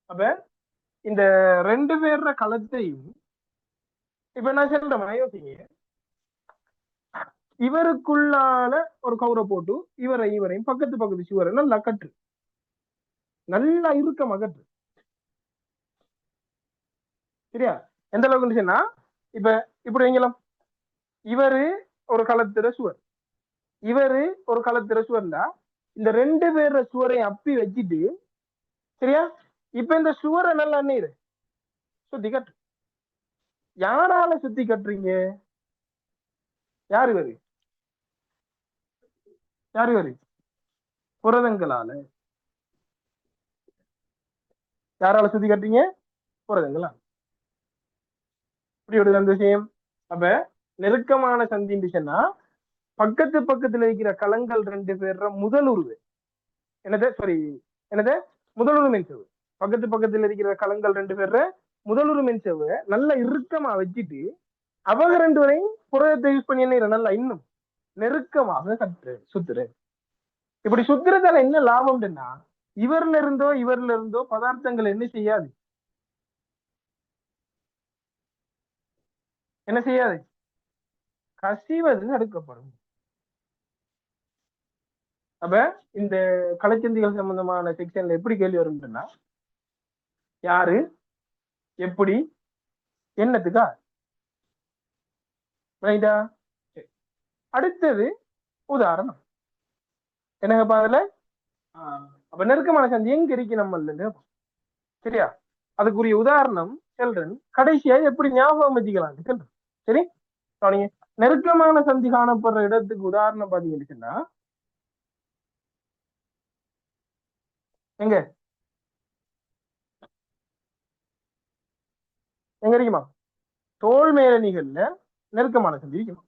அப்ப இந்த ரெண்டு பேர்ற களத்தையும் இப்ப நான் சொல்றேன் யோசிங்க. இவருக்குள்ளால ஒரு கவுரை போட்டு இவரையும் பக்கத்து பக்கத்து சுவரை நல்லா கட்டு, நல்லா இறுக்கமா கட்டு. சரியா? எந்த அளவுக்கு சொன்னா, இப்ப இப்படி வைங்கலாம், இவரு ஒரு களத்திர சுவர், இவரு ஒரு களத்திர சுவர்னா இந்த ரெண்டு பேர சுவரை அப்பி வச்சுட்டு, சரியா, இப்ப இந்த சுவரை நல்லா நீர் சுத்தி கட்டு. யாரால சுத்தி கட்டுறீங்க? யாரு இவரு? யாரு இவரு? புரதங்களால. யாரால சுத்தி கட்டுறீங்க? புரதங்களா. இப்படி ஒரு அந்த விஷயம். அப்ப நெருக்கமான சந்தின்னு சொன்னா பக்கத்து பக்கத்துல இருக்கிற களங்கள் ரெண்டு பேர்ற முதல் உருவு என்னது, சாரி என்னது, முதலுரு மென்சவு. பக்கத்து பக்கத்துல இருக்கிற களங்கள் ரெண்டு பேர்ற முதலுரு மென்சவு நல்லா இறுக்கமா வச்சுட்டு அவங்க ரெண்டு வரையும் புரதத்தை யூஸ் பண்ணி என்ன நல்லா இன்னும் நெருக்கமாக சுத்துரு. இப்படி சுத்துறதால என்ன லாபம்னா, இவர்ல இருந்தோ பதார்த்தங்கள் என்ன செய்யாது, என்ன செய்யாது, கசிவது தடுக்கப்படும். அப்ப இந்த கலைச்சந்திகள் சம்பந்தமான செக்ஷன்ல எப்படி கேள்வி வரும்னா, யாரு, எப்படி, என்னத்துக்கா, ரைட்டா? அடுத்தது உதாரணம் என்னங்கப்பா அதுல. அப்ப நெருக்கமான சந்தி எங்க இருக்கு நம்ம, சரியா? அதுக்குரிய உதாரணம் சொல்றேன், கடைசியா எப்படி ஞாபகம் வச்சுக்கலாம் சொல்றேன். சரி, நீங்க நெருக்கமான சந்தி காணப்படுற இடத்துக்கு உதாரணம் பாத்தீங்கன்னா எங்க எங்க இருக்குமா? தோல் மேலணிகள்ல நெருக்கமான சந்தி இருக்குமா?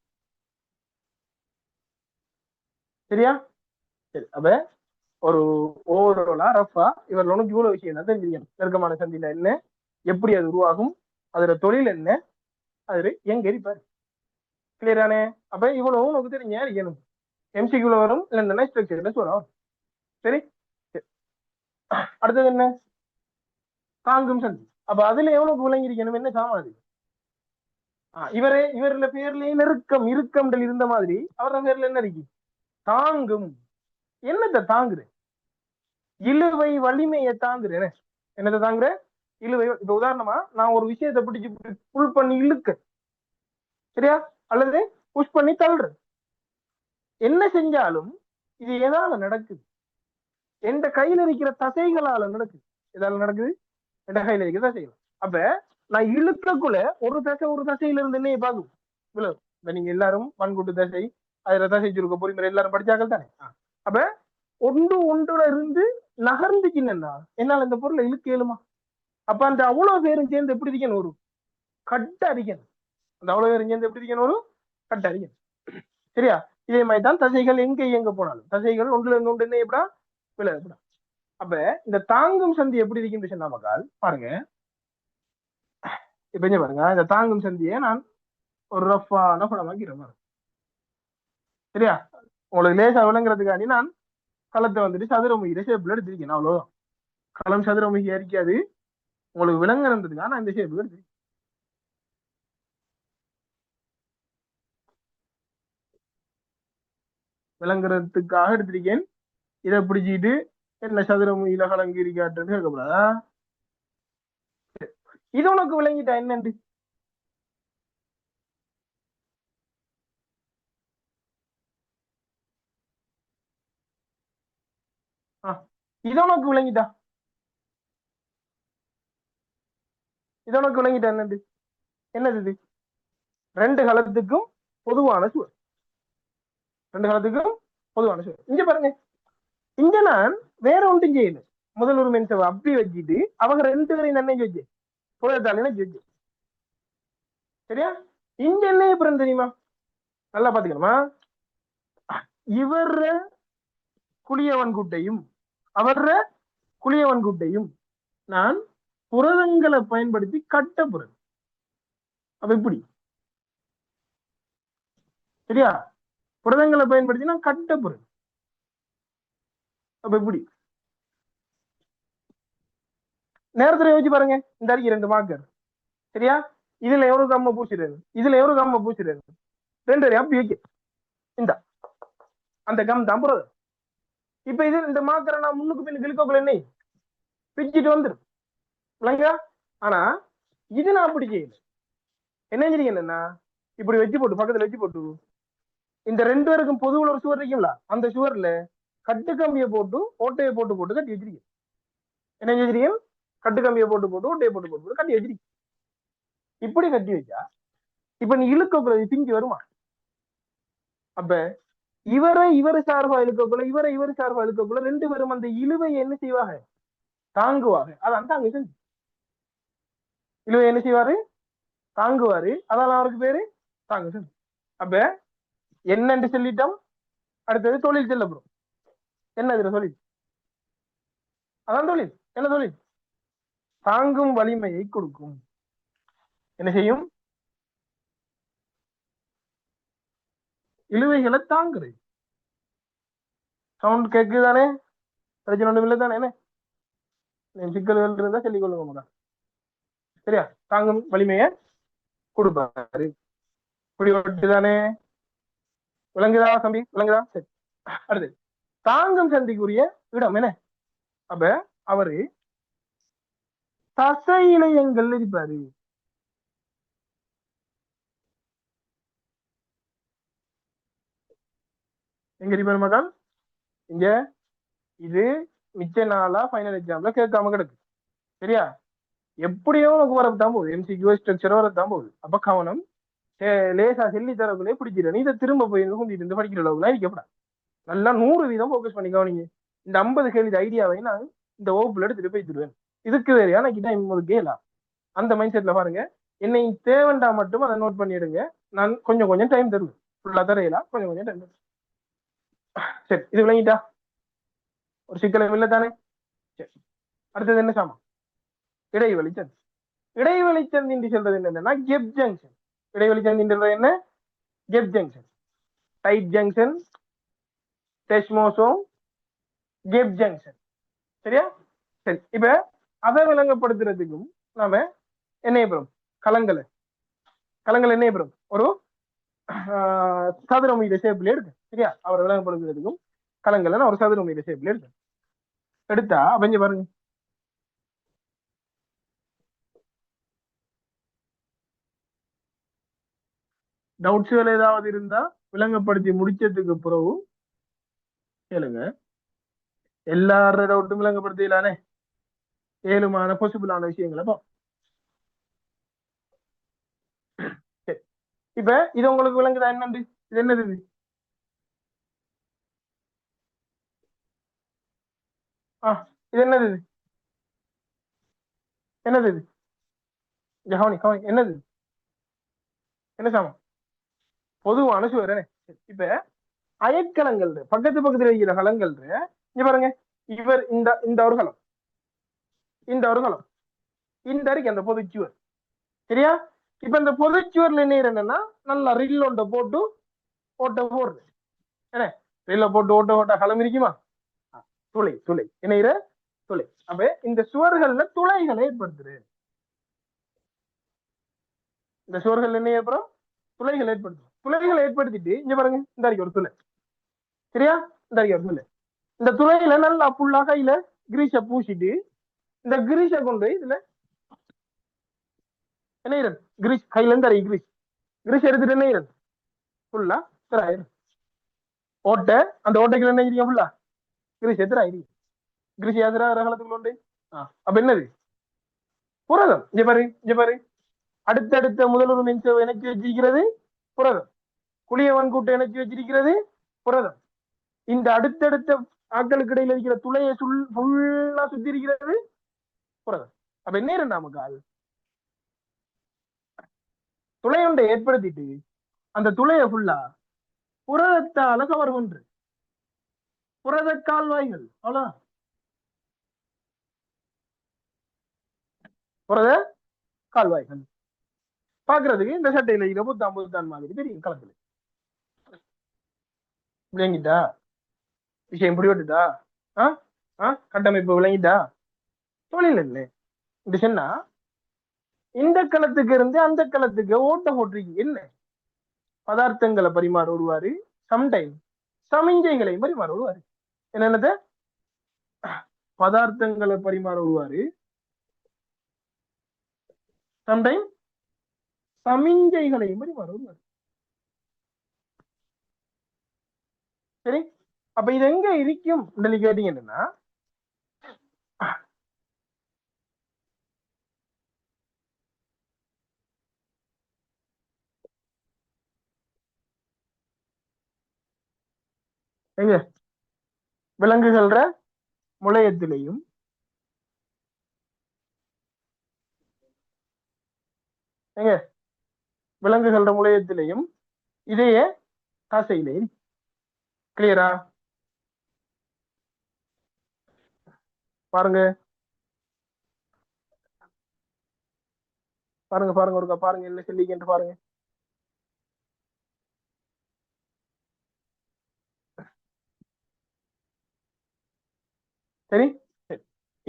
சரியா? சரி, அப்ப ஒரு ஓவரோலா ரஃபா இவர் உனக்கு இவ்வளவு விஷயம் தான் தெரிஞ்சிருக்கணும். நெருக்கமான சந்தியில என்ன, எப்படி அது உருவாகும், அதோட தொழில் என்ன, அது எங்க இருப்பாரு. கிளியரானே? அப்ப இவ்வளவு உனக்கு தெரிஞ்ச இருக்கணும். எம்சிக்குள்ள வரும், இல்லைன்னா ஸ்ட்ரக்சர்ல வரும். சரி, அடுத்தது என்ன, தாங்கும் சந்தி. அப்ப அதுல எவ்வளவு விளங்கிருக்கணும், என்ன சாமாது இவருல பேர்லயே நெருக்கம் இறுக்கம் இருந்த மாதிரி அவரோட பேர்ல என்ன இருக்கு, தாங்கும். என்னத்தை தாங்குற? இழுவை வலிமையை தாங்குறேன். என்னத்தை தாங்குற? இழுவை. இப்ப உதாரணமா நான் ஒரு விஷயத்தை பிடிச்சு புல் பண்ணி இழுக்க, சரியா, அல்லது புஷ் பண்ணி தள்ளுற, என்ன செஞ்சாலும் இது எதால நடக்குது, எந்த கையில இருக்கிற தசைகளால நடக்குது. எதால நடக்குது? எந்த கையில இருக்கிற தசைகள். அப்ப நான் இழுக்கக்குள்ள ஒரு தசையில இருந்து என்ன பாக்கும், இப்ப நீங்க எல்லாரும் மண்கூட்டு தசை, அதுல தசை சுருக்க பொறிமுறை எல்லாரும் படிச்சாக்கள் தானே. அப்ப ஒன்றுல இருந்து நகர்ந்துச்சுன்னா என்னால இந்த பொருளை இழுக்க இயலுமா? அப்ப அந்த அவ்வளவு பேரும் சேர்ந்து எப்படி இருக்கணும், ஒரு கட்ட அடிக்கணும். அந்த அவ்வளவு பேரும் சேர்ந்து எப்படி இருக்கணும், ஒரு கட்ட அடிக்கணும். சரியா? இதே மாதிரி தான் தசைகள் எங்க போனாலும் தசைகள் ஒன்றுல இருந்து ஒன்று என்ன எப்படா விலகப்படா. அப்ப இந்த தாங்கும் சந்தி எப்படி இருக்குன்னு சொன்னா மக்கால் பாருங்க. இப்ப என்ன பாருங்க, இந்த தாங்கும் சந்தியை நான் ஒரு ரஃபான படமாக்கிறேன் பாருங்க. சரியா? உங்களுக்கு லேசா விளங்குறதுக்காண்டி நான் களத்தை வந்துட்டு சதுரமுகிற ஷேப்ல எடுத்திருக்கேன். அவ்வளவுதான். களம் சதுரமுகியா இருக்காது, உங்களுக்கு விளங்குறதுக்காக நான் இந்த ஷேப்ல எடுத்திருக்கேன். விளங்குறதுக்காக எடுத்திருக்கேன். இதை பிடிச்சிட்டு என்ன சதுரமுகில கலங்கி இருக்காட்டுன்னு கேட்கக்கூடாதா? இது உனக்கு விளங்கிட்டா என்னண்டு? இது உனக்கு விளங்கிட்டா? இது உனக்கு விளங்கிட்டா என்னண்டு? என்னது இது? ரெண்டு களத்துக்கும் பொதுவான சுவர், ரெண்டு களத்துக்கும் பொதுவான சுவர். இங்க பாருங்க, இங்க நான் வேற ஒன்றும் செய்யல. முதல் ஒரு மென்சவை அப்படி வச்சுட்டு அவங்க ரெண்டு பேரையும் நன்னைக்கு வச்சு புறத்தால வச்சு, சரியா? இங்க என்ன அப்புறம் தெரியுமா, நல்லா பாத்துக்கணுமா, இவர குளியவன் கூட்டையும் அவர குளியவன் கூட்டையும் நான் புரதங்களை பயன்படுத்தி கட்ட புரதம். அப்ப இப்படி, சரியா? புரதங்களை பயன்படுத்தி நான் கட்ட புரதம். அப்ப இப்படி நேரத்துல யோசிச்சு பாருங்க. இந்த அறிக்கை 2 மார்க்கர். சரியா? இதுல எவரு கம்ம பூசிடுறது, இதுல எவரு கம்ம பூசிடுறது, 2 அப்படி வைக்க இந்த அந்த கம் தான் போறது. இப்ப இது இந்த மார்க்கரை நான் முன்னுக்கு பின்னுக்கு இழுக்கக்குள்ள என்ன பிச்சுட்டு வந்துடும் இல்லைங்க. ஆனா இது நான் அப்படி செய்யல. என்ன செஞ்சீங்கன்னா இப்படி வச்சு போட்டு பக்கத்துல வச்சு போட்டு இந்த 2 பேருக்கும் பொதுவுல ஒரு சுவர் இருக்குங்களா, அந்த சுவர்ல கட்டு கம்பியை போட்டு ஓட்டையை போட்டு போட்டு கட்டி வச்சிருக்கீங்க. என்ன செஞ்சிருக்கீங்க? கட்டு கம்பியை போட்டு போட்டு ஓட்டையை போட்டு போட்டு கட்டி வச்சிருக்கீங்க. இப்படி கட்டி வச்சா இப்ப நீ இழுக்கக்குள்ள பிஞ்சு வருமா? அப்ப இவரை சார்பா இழுக்கக்குள்ள இவரை சார்பா இழுக்கக்குள்ள 2 பேரும் அந்த இழுவை என்ன செய்வாங்க? தாங்குவாங்க. அதான் தாங்க செஞ்சு இழுவை என்ன செய்வாரு? தாங்குவாரு. அதான் அவருக்கு பேரு தாங்க செஞ்சு. அப்ப என்னன்னு சொல்லிட்டோம். அடுத்தது தொழில் செல்லப்படும். என்ன இதுல தொழில்? அதான் தொழில். என்ன தொழில்? தாங்கும் வலிமையை கொடுக்கும். என்ன செய்யும்? இழுவைகளை தாங்குறது. சவுண்ட் கேக்குதானே? பிரச்சனை ஒன்றும் இல்லை தானே? என்ன சிக்கல்கள் இருந்தா சொல்லிக் கொள்ளுங்க முதல். சரியா? தாங்கும் வலிமையை கொடுப்பாரு. இப்படி தானே? விளங்குதா தம்பி? விளங்குதா? சரி. அடுத்து தாங்கும் சந்திக்குரிய இடம் என்ன? அப்ப அவரு தசை இணையங்கள் இருப்பாரு. எங்க இருப்பாரு மகள்? இங்க. இது மிச்ச நாளா ஃபைனல் எக்ஸாம்ல கேட்காம கிடக்கு. சரியா? எப்படியோ உனக்கு வரதான் போகுது. எம்சிக்யூ ஸ்ட்ரக்சர் வரதான் போகுது. அப்ப கவனம். லேசா செல்லி தரக்குள்ளே பிடிச்சிட நீ இதை திரும்ப போய் இருந்து படிக்கிற அளவுக்குலாம் இருக்கப்படாது. நல்லா 100% போக்கஸ் பண்ணி கவனிங்க. இந்த 50 கேள்வி ஐடியாவை நான் இந்த வகுப்புல எடுத்துட்டு போய் தருவேன். இதுக்கு வேற எனக்கு தான் ஒரு கேலா அந்த மைண்ட் செட்ல பாருங்க. என்னை தேவண்டா மட்டும் அதை நோட் பண்ணி எடுங்க. நான் கொஞ்சம் கொஞ்சம் டைம் தருவேன். ஃபுல்லா தரையில கொஞ்சம் கொஞ்சம் டைம் தருவேன். சரி, இது விளங்கிட்டா? ஒரு சிக்கலம் இல்லை தானே? சரி. அடுத்தது என்ன சாமா? இடைவெளி சந்தி. இடைவெளி சந்தி சொல்றது என்னன்னா கெப் ஜங்ஷன். இடைவெளி சந்தி என்ன? கெப் ஜங்ஷன், டைட் ஜங்ஷன், டெஸ்மோசோம், கெப் ஜங்ஷன். சரியா? சரி. இப்ப அதை விளங்கப்படுத்துறதுக்கும் நாம என்ன செய்யப்படும்? களங்களை என்ன செய்யப்படும்? ஒரு சதுர மீத ஷேப்ல எடுக்கு. சரியா? அவரை விளங்கப்படுத்துறதுக்கும் களங்களை நான் ஒரு சதுர மீத ஷேப்ல எடுக்க எடுத்தா அப்ப பாருங்க. டவுட்ஸ்கள் ஏதாவது இருந்தா விளங்கப்படுத்தி முடிச்சதுக்கு பிறகு கேளுங்க. எல்லாரோட டவுட்டும் விளங்கப்படுத்தலானே? ஏழுமான பாசிபிளான விஷயங்களை பா. இப்ப இது உங்களுக்கு விளங்குதா? என்னண்டு இது? என்னது இது? இது என்னது இது? என்னது இது? கவனி கவனி. என்னது? என்ன சாமா? பொதுவான சுவர். இப்ப அயற்கலங்கள் பக்கத்து பக்கத்துல இருக்கிற கலங்கள் இங்க பாருங்க. இவர் இந்த ஒரு கலம், இந்த ஒரு கலம், இந்த அறைக்கு அந்த பொதுச்சுவர். சரியா? இப்ப இந்த பொதுச்சுவர்ல என்னன்னா நல்லா ரில் ஒன்றை போட்டு ஓட்ட போடுறது. என்ன ரில்ல போட்டு ஓட்ட கலம் இருக்குமா? துளை துளை என்ன துளை. அப்ப இந்த சுவர்கள்ல துளைகளை ஏற்படுத்துது. இந்த சுவர்கள் என்ன ஏற்படும்? துளைகள் ஏற்படுத்தும். துளைகளை ஏற்படுத்திட்டு இங்க பாருங்க. இந்த அறைக்கு ஒரு துளை. சரியா? இந்த அறைக்கு ஒரு துளை. இந்த துளையில நல்லா ஃபுல்லா கையில கிரீஷ பூசிட்டு இந்த கிரீஷ கொண்டு இதுல என்ன கிரீஷ் கையில இருந்து அரை கிரீஷ் கிரீஷ் எடுத்துட்டு என்ன ஃபுல்லா ஓட்டை. அந்த ஓட்டைக்குள்ள என்ன இருக்கீங்க? ஃபுல்லா கிரீஷ் எத்திராயிரு. கிரீஷ் யாத்திரா ரகலத்துக்குள்ள உண்டு. அப்ப என்னது? புரதம். இங்க பாரு, இங்க பாரு. அடுத்தடுத்த முதலுறு மின்ச இணைச்சி வச்சிருக்கிறது புரதம். குளியவன் கூட்ட இணைச்சி வச்சிருக்கிறது புரதம். இந்த அடுத்தடுத்த ஆட்களுக்கு இடையில இருக்கிற துளையை ஃபுல்லா சுத்தி இருக்கிறது புரதம். அப்ப என்ன நமக்கு அது துளை ஒன்றை ஏற்படுத்திட்டு அந்த துளையை ஃபுல்லா புரதத்தால கவர் பண்றது. புரத கால்வாய்கள். அவ்வளவுதான். புரத கால்வாய்கள் பாக்குறதுக்கு இந்த சட்டையில இருக்கிற புத்தான் மாதிரி தெரியும் களத்துல. விளங்கிட்டா? விஷயம் புரியுதா? கட்டமைப்பு விளங்கிட்டா? தொழில் இல்லை. சொன்னா இந்த களத்துக்கு இருந்து அந்த களத்துக்கு ஓட்ட போட்டிருக்கு என்ன பதார்த்தங்களை பரிமாற வருவாரு, சம்டைம் சமிஞ்சைகளை பரிமாற வருவாரு. என்னென்னது பதார்த்தங்களை பரிமாற வருவாரு, சம்டைம் சமிஞ்சைகளையும் பரிமாற வருவாரு. சரி, அப்ப இது எங்க இருக்கும் கேட்டீங்கன்னா எங்க விலங்குகள முளையத்திலையும் எங்க விலங்குகள முளையத்திலையும் இதைய தசையிலையும். கிளியரா? பாருங்க பாருங்க பாருங்க ஒருக்கா பாருங்க என்ன சொல்லிக்கிட்டு பாருங்க. சரி,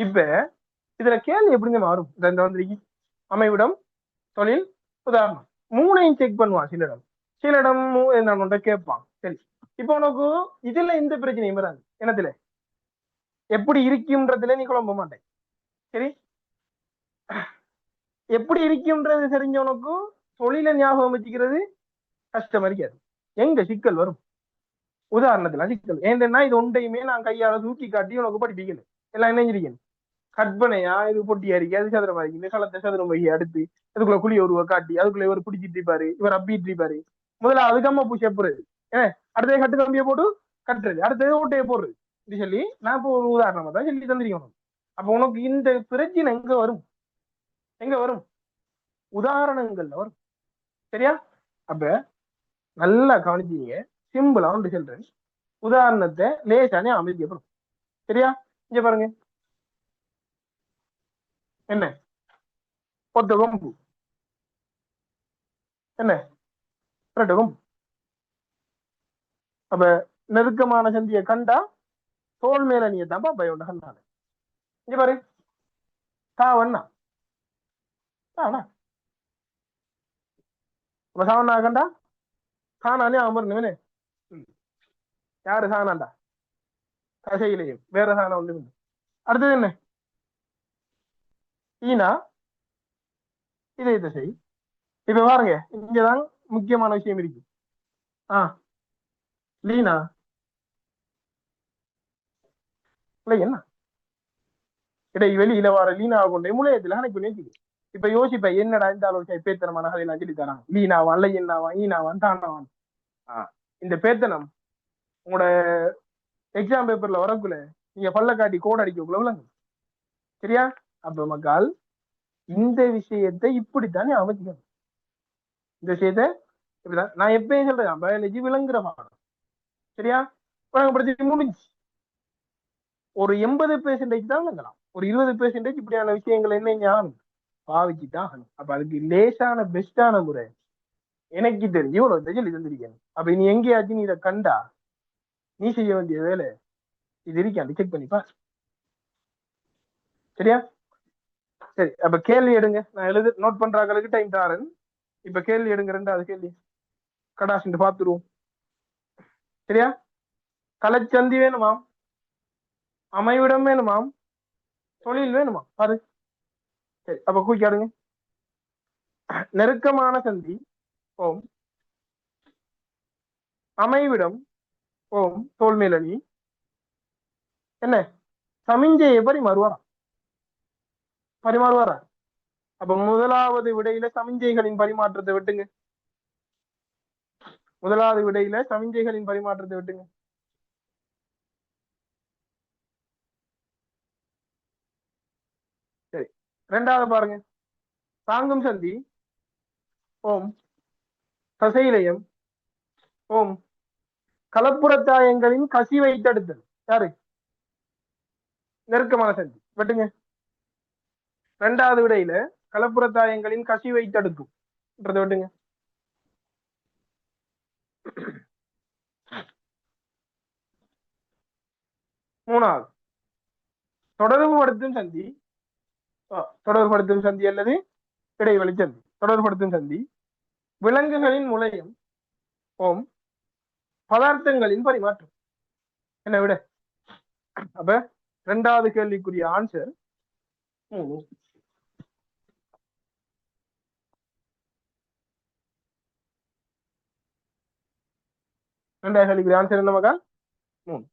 இப்ப இதுல கேள்வி எப்படிங்க மாறும்? இந்த வந்திருக்கு அமைவிடம், தொழில், உதாரணம் மூணையும் செக் பண்ணுவான். சில இடம் என்ன கேட்பான். சரி, இப்ப உனக்கு இதுல எந்த பிரச்சனையும் வராது. என்னத்துல எப்படி இருக்கும்ன்றதுல நீ குழம்ப மாட்டேன். சரி, எப்படி இருக்கும்ன்றது தெரிஞ்சவனுக்கு தொழில ஞாபகம் வச்சுக்கிறது கஷ்டம் இருக்காது. எங்க சிக்கல் வரும்? உதாரணத்துல சிக்கல் ஏன்னா இது ஒன்றையுமே நான் கையால தூக்கி காட்டி உனக்கு படிப்பிக்கல. எல்லாம் என்ன கற்பனையா இது பொட்டியா இருக்கு, அது சதுரமா இருக்கு, இந்த களத்தை சதுரம் வகி அடுத்து அதுக்குள்ள குழிய ஒருவ காட்டி அதுக்குள்ள இவர் பிடிச்சிட்டு இருப்பாரு, இவர் அப்பிட்டு இருப்பாரு. முதல்ல அதுக்கம்மா பூச்சி எப்புறது அடுத்தது கட்டு கம்பியை போட்டு கட்டுறது, அடுத்தது ஓட்டையை போடுறது. இப்படி சொல்லி நான் இப்போ ஒரு உதாரணமா தான் சொல்லி தந்திருக்கணும். அப்ப உனக்கு இந்த பிரச்சனை எங்க வரும்? எங்க வரும்? உதாரணங்கள்ல வரும். சரியா? அப்ப நல்லா கவனிச்சீங்க. சிம்பிளா ஒன்று சொல்றேன். உதாரணத்தை லேசானே அமைக்கப்படும். சரியா? இங்க பாருங்க, என்ன ஒத்த கொம்பு, என்ன ரெண்டு கொம்பு. அப்ப நெருக்கமான சந்தியை கண்டா தோல் மேல நீ தான் பயம் கண்டான. இங்க பாரு, தாவண்ணா தாவண்ணா அப்ப சாவண்ணா கண்டா சாணானே அமர்னவனே. யாரு சாணாண்டா? தசையிலையும் வேற சாணம் ஒண்ணு. அடுத்தது என்ன? ஈனா இதே தசை. இப்ப பாருங்க, இங்கதான் முக்கியமான விஷயம் இருக்கு. லீனா இல்ல என்ன வெளியில வர லீனா கொண்டே முளையத்துல அனுப்பி நினைக்குது. இப்ப யோசிப்ப என்னடா இந்த ஆலோசனை பேத்தனமான கதையெல்லாம் சொல்லி தரான். லீனாவான் இல்ல என்னாவான் ஈனாவான் தானாவான். இந்த பேத்தனம் உங்களோட எக்ஸாம் பேப்பர்ல வரக்குள்ள நீங்க பல்ல காட்டி கோட் அடிக்கக்குள்ள விளங்கு. சரியா? அப்ப மக்கள் இந்த விஷயத்தை இப்படித்தானே அமைச்சுக்கணும். இந்த விஷயத்த இப்படிதான் நான் எப்பயும் சொல்றேன், பயாலஜி விளங்குற பாடம். சரியா? விளங்கப்படுத்தி முடிஞ்சு ஒரு 80% தான் விளங்கலாம். ஒரு 20% இப்படியான விஷயங்கள் என்ன ஞானம் பாவிச்சுதான். அப்ப அதுக்கு லேசான பெஸ்டான முறை எனக்கு தெரியும். இவ்வளவு சொல்லி தந்திருக்கேன். அப்ப நீ எங்கேயாச்சும் நீ இதை கண்டா நீ செய்ய வேண்டிய வேலை இது இருக்காண்டு செக் பண்ணிப்பா. சரியா? சரி, அப்ப கேள்வி எடுங்க. நான் நோட் பண்றாங்களுக்கு டைம் தாரன். இப்ப கேள்வி எடுங்க. ரெண்டாவது கேள்வி கடாசிட்டு பாத்துருவோம். சரியா? கலைச்சந்தி வேணுமாம், அமைவிடம் வேணுமாம், தொழில் வேணுமா? பாரு. சரி, அப்ப கூக்காடுங்க. நெருக்கமான சந்தி ஓம், அமைவிடம் ஓம், தோல்மேலனி என்ன சமிஞ்சையை பரிமாறுவாரா? அப்ப முதலாவது விடையில சமிஞ்சைகளின் பரிமாற்றத்தை விட்டுங்க. முதலாவது விடையில சமிஞ்சைகளின் பரிமாற்றத்தை விட்டுங்க. சரி, ரெண்டாவது பாருங்க. தாங்கும் சந்தி ஓம், தசையிலையும் ஓம், கலப்புறத்தாயங்களின் கசிவை தடுத்தல் யாரு? நெருக்கமான சந்தி வெட்டுங்க. ரெண்டாவது விடையில கலப்புறத்தாயங்களின் கசிவை தடுக்கும் வெட்டுங்க. மூணாவது தொடர்பு படுத்தும் சந்தி தொடர்படுத்தும் சந்தி அல்லது இடைவெளி சந்தி. தொடர்படுத்தும் சந்தி விலங்குகளின் முளையம். ஓம் பதார்த்தங்களின் பரிமாற்றம். என்ன விட அப்ப இரண்டாவது கேள்விக்குரிய ஆன்சர் இரண்டாவது கேள்விக்குரிய ஆன்சர் என்ன மகா? மூணு.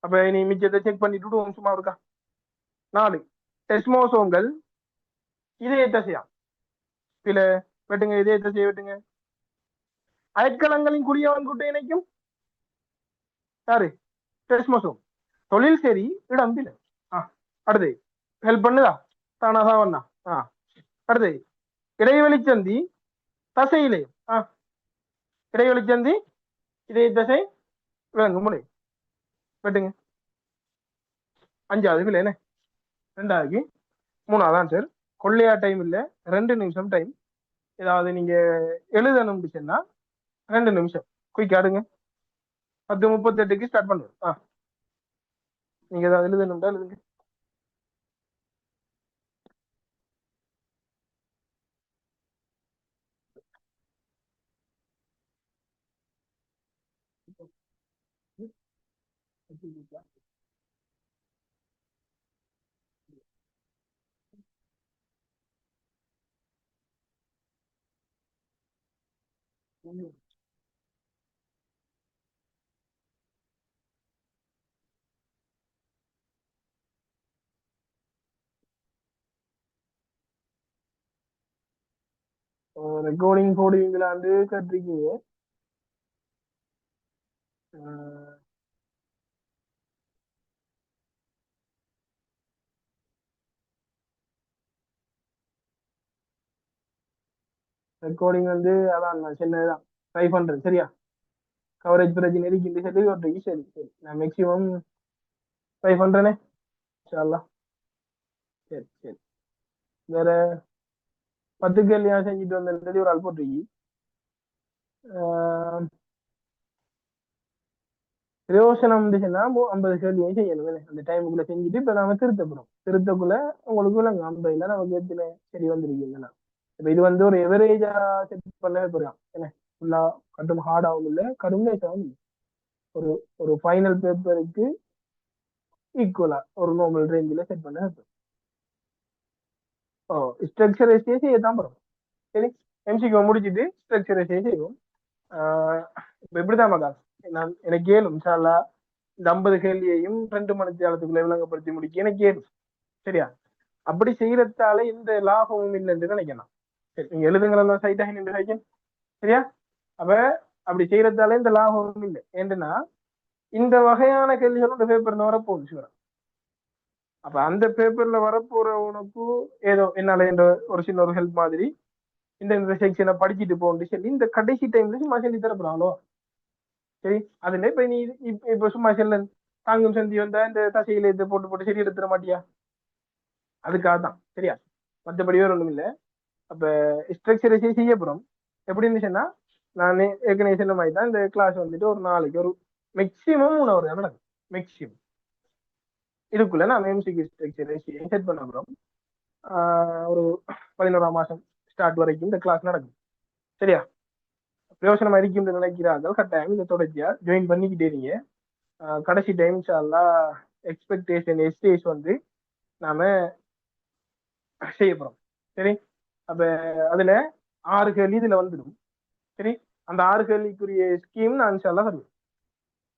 அப்ப நீ மிச்சத்தை செக் பண்ணிட்டு சும்மா இருக்கா? 4 டெஸ்மோசோம்கள் இதய தசையா? சில வெட்டுங்க, இதய தசையை வெட்டுங்க. அயற்கலங்களின் குடியவன் கூட்ட இணைக்கும் யாரு? டெஸ்மோசோம். தொழில் சரி, இடம் பிள்ளை. அடுத்து ஹெல்ப் பண்ணுதா? தானாதா வந்தா. அடுத்து இடைவெளி சந்தி தசையிலே. இடைவெளி சந்தி இதய தசை விலங்கு முனை வெட்டுங்க. 5வது பிள்ளை என்ன? 2வது. 3வது ஆன்சர். கொள்ளையா டைம் இல்ல, 2 நிமிஷம் டைம். ஏதாவது நீங்க எழுதணும்னு சொன்னா 2 நிமிஷம் குயிக் ஆடுங்க. 10:38க்கு ஸ்டார்ட் பண்ணுவோம். நீங்க ஏதாவது எழுதணும்டா எழுதுங்க. ரெக்கார்டிங் போடுவீங்களான்னு கேட்டிருக்கீங்க. ரெக்கார்டிங் வந்து அதான் நான் சின்னதான் ட்ரை பண்றேன். சரியா? கவரேஜ் பிரச்சனை இருக்கு சொல்லி ஒரு சரி சரி நான் மேக்சிமம் ட்ரை பண்றேனே. இன்ஷா அல்லாஹ். சரி சரி. வேற 10 கேள்வியா செஞ்சுட்டு வந்தது ஒரு ஆள் போட்டிருக்கி. பிரயோசனம் இருந்துச்சுன்னா 50 கேள்வியும் செய்யணும். அந்த டைமுக்குள்ள செஞ்சுட்டு இப்ப நாம திருத்தப்படுறோம். திருத்தக்குள்ள உங்களுக்கு விளங்க 50 இல்ல நமக்கு எத்தனை சரி வந்திருக்கீங்கன்னா. இப்ப இது வந்து ஒரு எவரேஜா செட் பண்ணவே போறான். என்ன ஃபுல்லா கடும் ஹார்டாகவும் இல்லை, கடும் லேசாகவும் இல்லை. ஒரு ஒரு ஃபைனல் பேப்பருக்கு ஈக்குவலா ஒரு நார்மல் ரேஞ்சில செட் பண்ண. ஸ்ட்ரக்சர் எஸ்டியே செய்யத்தான் போறோம். சரி, எம்சிக்கு முடிச்சுட்டு ஸ்ட்ரக்சர் எஸ்டியே செய்வோம். இப்ப இப்படிதான் மகா நான் எனக்கு ஏழும் இன்ஷால்லா இந்த 50 கேள்வியையும் 2 மணி நேரத்துக்குள்ள விளங்கப்படுத்தி முடிக்க எனக்கு ஏழும். சரியா? அப்படி செய்யறதால எந்த லாபமும் இல்லைன்னு நினைக்கலாம். சரி, நீங்க எழுதுங்களா சைட்டாக நின்று நினைக்கிறேன். சரியா? அப்ப அப்படி செய்யறதால இந்த லாபமும் இல்லை. ஏன்டா இந்த வகையான கேள்விகள் இந்த பேப்பர்ல வரப்போகுது சிவரா. அப்ப அந்த பேப்பர்ல வரப்போற உனக்கு ஏதோ என்னால என்ற ஒரு சின்ன ஒரு ஹெல்ப் மாதிரி இந்த செக்ஷனை படிச்சுட்டு போன்னு சொல்லி இந்த கடைசி டைம்ல சும்மா சொல்லி தரப்படுறாங்களோ. சரி, அதுல இப்ப நீ இப்ப சும்மா செல்ல தாங்கும் சந்தி வந்தா இந்த தசையில இதை போட்டு போட்டு சரி எடுத்துட மாட்டியா? அதுக்காக தான். சரியா? மற்றபடி வேற ஒண்ணும் இல்ல. அப்ப ஸ்ட்ரக்சரை செய்ய போறோம். எப்படி இருந்துச்சுன்னா நான் ஏற்கனவே சொன்ன மாதிரி தான் இந்த கிளாஸ் வந்துட்டு ஒரு நாளைக்கு ஒரு மேக்சிமம் 3 hour தான் நடக்கும். மேக்சிமம் இதுக்குள்ள நான் எம்சிக்கு ஸ்ட்ரக்சரை செட் பண்ண போறோம். ஒரு 11ஆம் மாசம் ஸ்டார்ட் வரைக்கும் இந்த கிளாஸ் நடக்கும். சரியா? பிரயோசனமா இருக்கும் நினைக்கிறார்கள் கட்டாயம் இந்த தொடர்ச்சியா ஜாயின் பண்ணிக்கிட்டே நீங்க கடைசி டைம் எக்ஸ்பெக்டேஷன் எஸ்டேஜ் வந்து நாம செய்ய போறோம். சரி, அப்ப அதுல 6 கேள்வி இதுல வந்துடும். சரி, அந்த 6 கேள்விக்குரிய ஸ்கீம் நான் இன்ஷால்லா தருவேன்.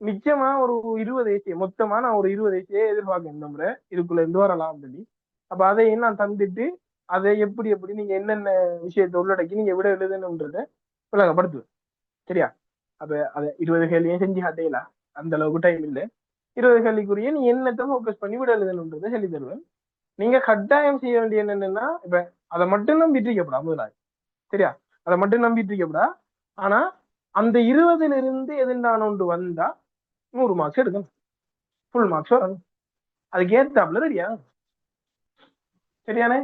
நிச்சயமா ஒரு 20 ஏசிய மொத்தமா நான் ஒரு 20 ஏசியை எதிர்பார்க்கணும் நம்புறேன் இதுக்குள்ள இருந்து வரலாம் சொல்லி. அப்ப அதையும் நான் தந்துட்டு அதை எப்படி எப்படி நீங்க என்னென்ன விஷயத்தை உள்ளடக்கி நீங்க விட எழுதணும்ன்றத விளங்கப்படுத்துவேன். சரியா? அப்ப அதை 20 கேள்வியும் செஞ்சு காட்டையில அந்த அளவுக்கு டைம் இல்லை. 20 கேள்விக்குரிய நீ என்னத்தை ஃபோக்கஸ் பண்ணி விட எழுதணுன்றதை சொல்லி தருவேன். நீங்க கட்டாயம் செய்ய வேண்டிய என்னன்னா இப்ப அதை மட்டும் நம்பிட்டு இருக்கப்படா முதலாளி. சரியா? அதை மட்டும் நம்பிட்டு இருக்கப்படா. ஆனா அந்த 20ல இருந்து எதிர்ந்தான ஒன்று வந்தா 100 மார்க்ஸ் எடுக்கணும். ஃபுல் மார்க்ஸ் வரணும். அதுக்கு ஏத்தாப்புல ரெடியா? சரியானே?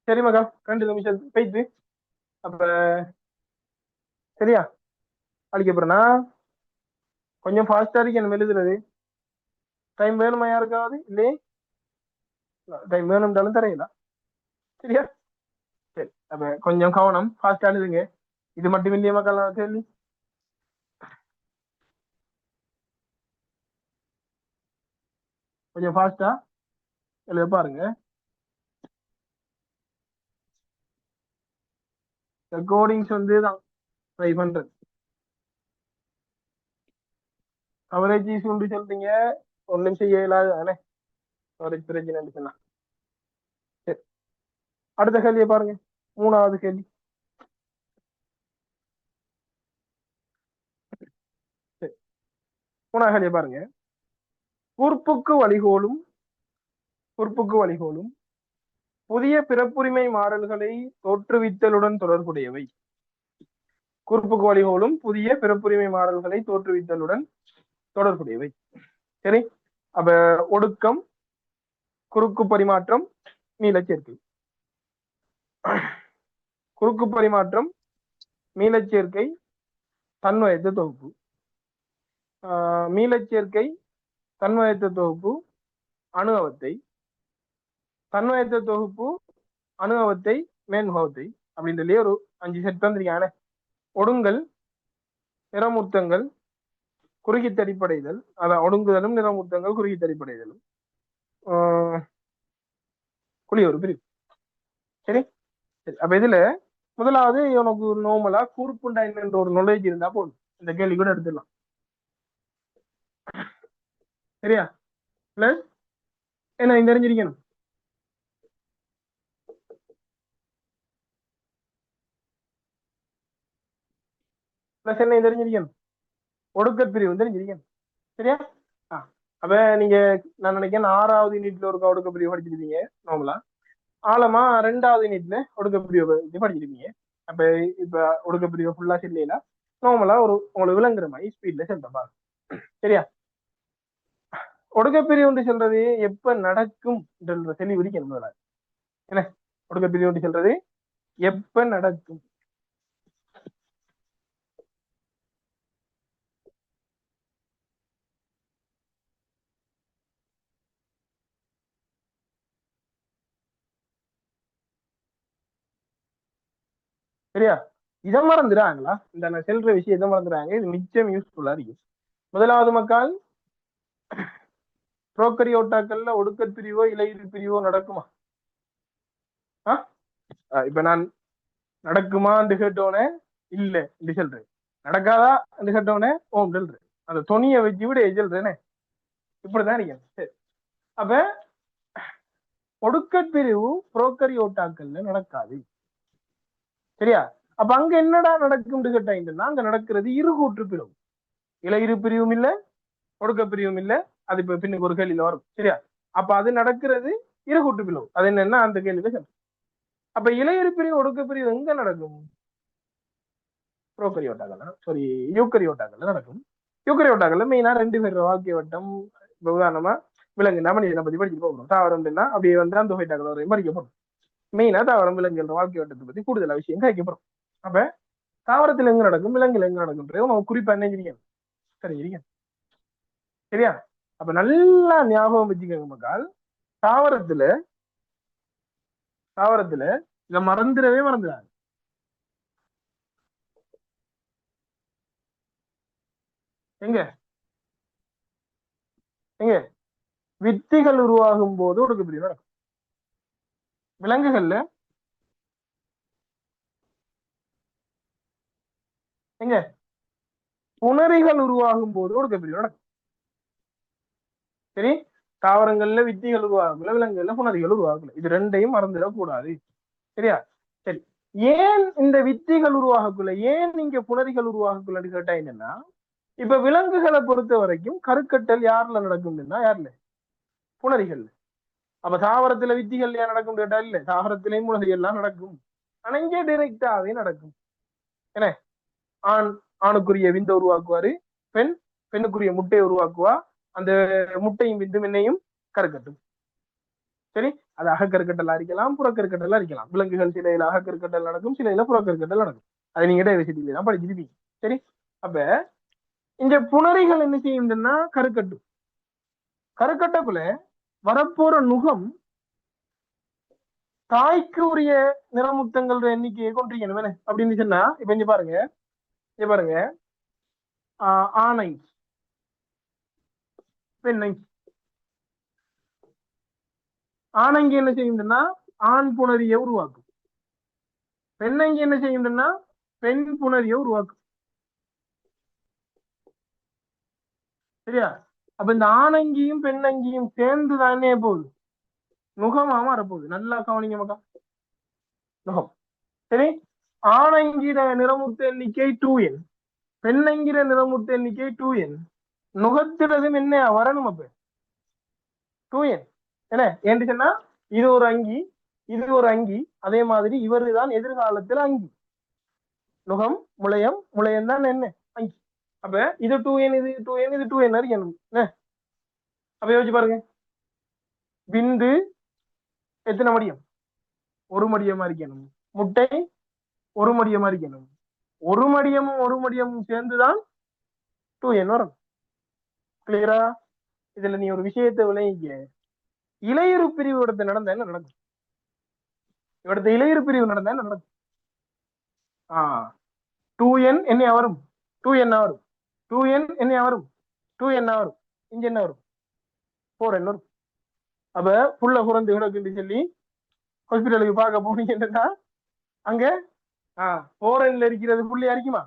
சரி மகா, 2 நிமிஷம் போயிட்டு அப்ப சரியா அழிக்க போறேன்னா கொஞ்சம் ஃபாஸ்டா இருக்கு என்ன எழுதுறது. டைம் வேணுமா யாருக்காவது இல்லையே? டைம் வேணும்னாலும் தரையில. சரியா? சரி, அப்ப கொஞ்சம் கவனம், ஃபாஸ்டா எழுதுங்க. இது மட்டும் இல்லையா மக்கள் கேள்வி? கொஞ்சம் ஃபாஸ்டா எழுத பாருங்க. ரெக்கார்டிங்ஸ் வந்து தான் ட்ரை பண்றது. கவரேஜ் உண்டு சொல்றீங்க, ஒன்றும் செய்ய இயலாது தானே கவரேஜ் பிரச்சனை சொன்னா. சரி, அடுத்த கேள்வியை பாருங்க. 3வது கேள்வி. சரி, 3வது கேள்வியை பாருங்க. கூர்ப்புக்கு வழிகோலும் புதிய பிறப்புரிமை மாறல்களை தோற்றுவித்தலுடன் தொடர்புடையவை. கூர்ப்புக்கு வழிகோலும் புதிய பிறப்புரிமை மாறல்களை தோற்றுவித்தலுடன் தொடர்புடையவை. சரி, அப்ப ஒடுக்கம், குறுக்கு பரிமாற்றம், மீளச்சேர்க்கை. குறுக்கு பரிமாற்றம், மீளச்சேர்க்கை, தன்வயத்த தொகுப்பு. மீளச்சேர்க்கை, தன்வயத்த தொகுப்பு, அணு அவத்தை. தன்வயத்த தொகுப்பு, அணு அவத்தை, மேன்முகவத்தை அப்படின்றதுலயே ஒரு 5 செட் வந்திருக்கானே. ஒடுங்கல், நிறமூர்த்தங்கள், குறுகித்தடிப்படைதல், அதான் ஒடுங்குதலும் நிறமூர்த்தங்கள் குறுகித்தடிப்படைதலும் குழி ஒரு பிரிவு. சரி சரி, அப்ப இதுல முதலாவது உனக்கு நோமலா கூர்ப்புண்டா என்ற ஒரு நாலேஜ் இருந்தா போதும், இந்த கேள்வி கூட எடுத்துடலாம். சரியா? பிளஸ் என்ன தெரிஞ்சிருக்கணும், பிளஸ் என்ன தெரிஞ்சிருக்கணும், ஒடுக்க பிரிவு தெரிஞ்சிருக்கணும். சரியா? அப்ப நீங்க நான் நினைக்கிறேன் 6வது யூனிட்ல ஒரு ஒடுக்க பிரிவு படிச்சிருப்பீங்க நார்மலா. ஆழமா 2வது யூனிட்ல ஒடுக்க பிரிவு படிச்சிருப்பீங்க. அப்ப இப்ப ஒடுக்க பிரிவு ஃபுல்லா செல்லையில நார்மலா ஒரு உங்களுக்கு விளங்குற மாதிரி ஸ்பீட்ல செல்றப்பா. சரியா? ஒடுக்க பிரிவு ஒன்று சொல்றது எப்ப நடக்கும் தெளிவு இருக்கணும். என்ன ஒடுக்க பிரிவு ஒன்று சொல்றது எப்ப நடக்கும்? சரியா? இதை மறந்துடாங்களா? இந்த நான் செல்ற விஷயம் இதை மறந்துடாங்க. இது நிச்சயம் யூஸ்ஃபுல்லா இருக்கு. முதலாவது மக்கள் புரோக்கரியோட்டாக்கள்ல ஒடுக்க பிரிவோ இலையுறு பிரிவோ நடக்குமா? இப்ப நான் நடக்குமா என்று கேட்டோன்னே இல்ல என்று சொல்றேன். நடக்காதா என்று கேட்டோன்னே ஓம் சொல்றேன். அந்த துணியை வச்சு விட சொல்றேனே. இப்படிதான் இருக்கேன். சரி, அப்ப ஒடுக்க பிரிவு புரோக்கரியோட்டாக்கள்ல நடக்காது. சரியா? அப்ப அங்க என்னடா நடக்கும் கேட்டீங்கன்னா, அங்க நடக்கிறது இருகூற்று பிரிவு. இலையிறு பிரிவும் இல்ல, ஒடுக்க பிரிவும் இல்ல. அது இப்ப பின்னுக்கு ஒரு கேள்வியில வரும். சரியா? அப்ப அது நடக்கிறது இருகூற்று பிரிவு. அது என்னன்னா அந்த கேள்வியில சொல்றேன். அப்ப இலையிறு பிரிவு ஒடுக்க பிரிவு எங்க நடக்கும்? புரோக்கரியோட்டாக்கள்ல, சாரி, யூக்கரியோட்டாக்கள்ல நடக்கும். யூக்கரியோட்டாக்கள்ல மெயினா 2 பேர் வாழ்க்கை வட்டம். உதாரணமா விலங்கு மனிதனை பத்தி படிச்சுட்டு போகிறோம். தாவரம் அப்படியே வந்து அந்த ஹைட்டாக்கள் வரையும் படிக்க போறோம். மெயினா தாவரம் விலங்குகள் வாழ்க்கை வட்டத்தை பத்தி கூடுதலா விஷயம் கேட்கப்படும். அப்ப தாவரத்துல எங்க நடக்கும், விலங்குல எங்க நடக்கும்ன்றது நம்ம குறிப்பா என்ன தெரிஞ்சிருக்கீங்க. சரியா? அப்ப நல்லா ஞாபகம் வச்சுக்கோங்க மக்கள். தாவரத்துல இதை மறந்துடாது. எங்க எங்க வித்திகள் உருவாகும் போது ஒடுக்க பிரிவு நடக்கும். விலங்குகள்ல எங்க புணரிகள் உருவாகும் போது ஒடுக்க பிரிவு நடக்கும். சரி, தாவரங்கள்ல வித்திகள் உருவாகல, விலங்குகள்ல புணரிகள் உருவாகல. இது ரெண்டையும் மறந்துடக்கூடாது. சரியா? சரி, ஏன் இந்த வித்திகள் உருவாகக்குள்ள, ஏன் இங்க புணரிகள் உருவாகக்குள்ளன்னு கேட்டா என்னன்னா, இப்ப விலங்குகளை பொறுத்த வரைக்கும் கருக்கட்டல் யாருல நடக்கும்னா, யாருல? புணரிகள். அப்ப தாவரத்துல வித்திகள் ஏன் நடக்கும் கேட்டா இல்ல, தாவரத்திலேயும் முளை எல்லாம் நடக்கும். ஆனா இங்கே டைரக்டாவே நடக்கும். என்ன, ஆண் ஆணுக்குரிய விந்தை உருவாக்குவாரு, பெண் பெண்ணுக்குரிய முட்டையை உருவாக்குவா. அந்த முட்டையும் விந்தும் என்னையும் கருக்கட்டும். சரி, அது அகக்கருக்கட்டல் அரிக்கலாம், புறக்கருக்கட்டல் அரிக்கலாம். விலங்குகள் சில இல அகக்கருக்கட்டல் நடக்கும், சில இல புறக்கருக்கட்டல் நடக்கும். அதை நீங்க டைவர்சிட்டியில தான் படிச்சிருப்பீங்க. சரி, அப்ப இந்த புணரிகள் என்ன செய்யும்னா கருக்கட்டும். கருக்கட்டக்குள்ள வரப்போற நுகம் தாய்க்கு உரிய நிறமுத்தங்கள் எண்ணிக்கையை கொண்டிருக்கணும் அப்படின்னு சொன்னா, இப்ப இங்க பாருங்க, இங்க பாருங்க, ஆணை பெண்ணை. ஆணங்கி என்ன செய்யும்னா ஆண் புணரியை உருவாக்கும், பெண்ணங்கி என்ன செய்யும்னா பெண் புணரியை உருவாக்கும். சரியா? அப்ப இந்த ஆணங்கியும் பெண்ணங்கியும் சேர்ந்து தானே போகுது நுகமா வரப்போகுது. நல்லா கவனிங்க மக்கா, நுகம். சரி, ஆணங்கிற நிறமுத்த எண்ணிக்கை 2n, பெண்ணங்கிற நிறமுத்த எண்ணிக்கை 2n. நுகத்திடதும் என்ன வரணும் அப்ப 2n. என்ன என்று சொன்னா இது ஒரு அங்கி, இது ஒரு அங்கி, அதே மாதிரி இவருதான் எதிர்காலத்துல அங்கி. நுகம் முளையம், முளையம் தான் என்ன அங்கி. அப்ப இது 2n, இது 2n, இது 2n அறியணும். அப்ப யோசிச்சு பாருங்க, விந்து எத்தனை மடியம்? ஒரு மடியமா இருக்கணும். முட்டை ஒரு மடியமா இருக்கணும். ஒரு மடியமும் ஒரு மடியமும் சேர்ந்துதான் 2n வரும். கிளியரா? இதுல நீ ஒரு விஷயத்தை விளைவிக்க, இளையுறு பிரிவு இடத்துல நடந்த என்ன நடக்கும்? இவடத்த இளையுறு பிரிவு நடந்த என்ன நடக்கும்? 2n என்ன வரும்? 2n வரும். 2n என்ன வரும்? 2n வரும். இங்க என்ன வரும்? 4n வரும். அப்ப புள்ள குறந்து கிடக்குன்னு சொல்லி ஹாஸ்பிட்டலுக்கு பார்க்க போனீங்கன்னா அங்க 4nல இருக்கிறது புள்ளி அரிக்குமா?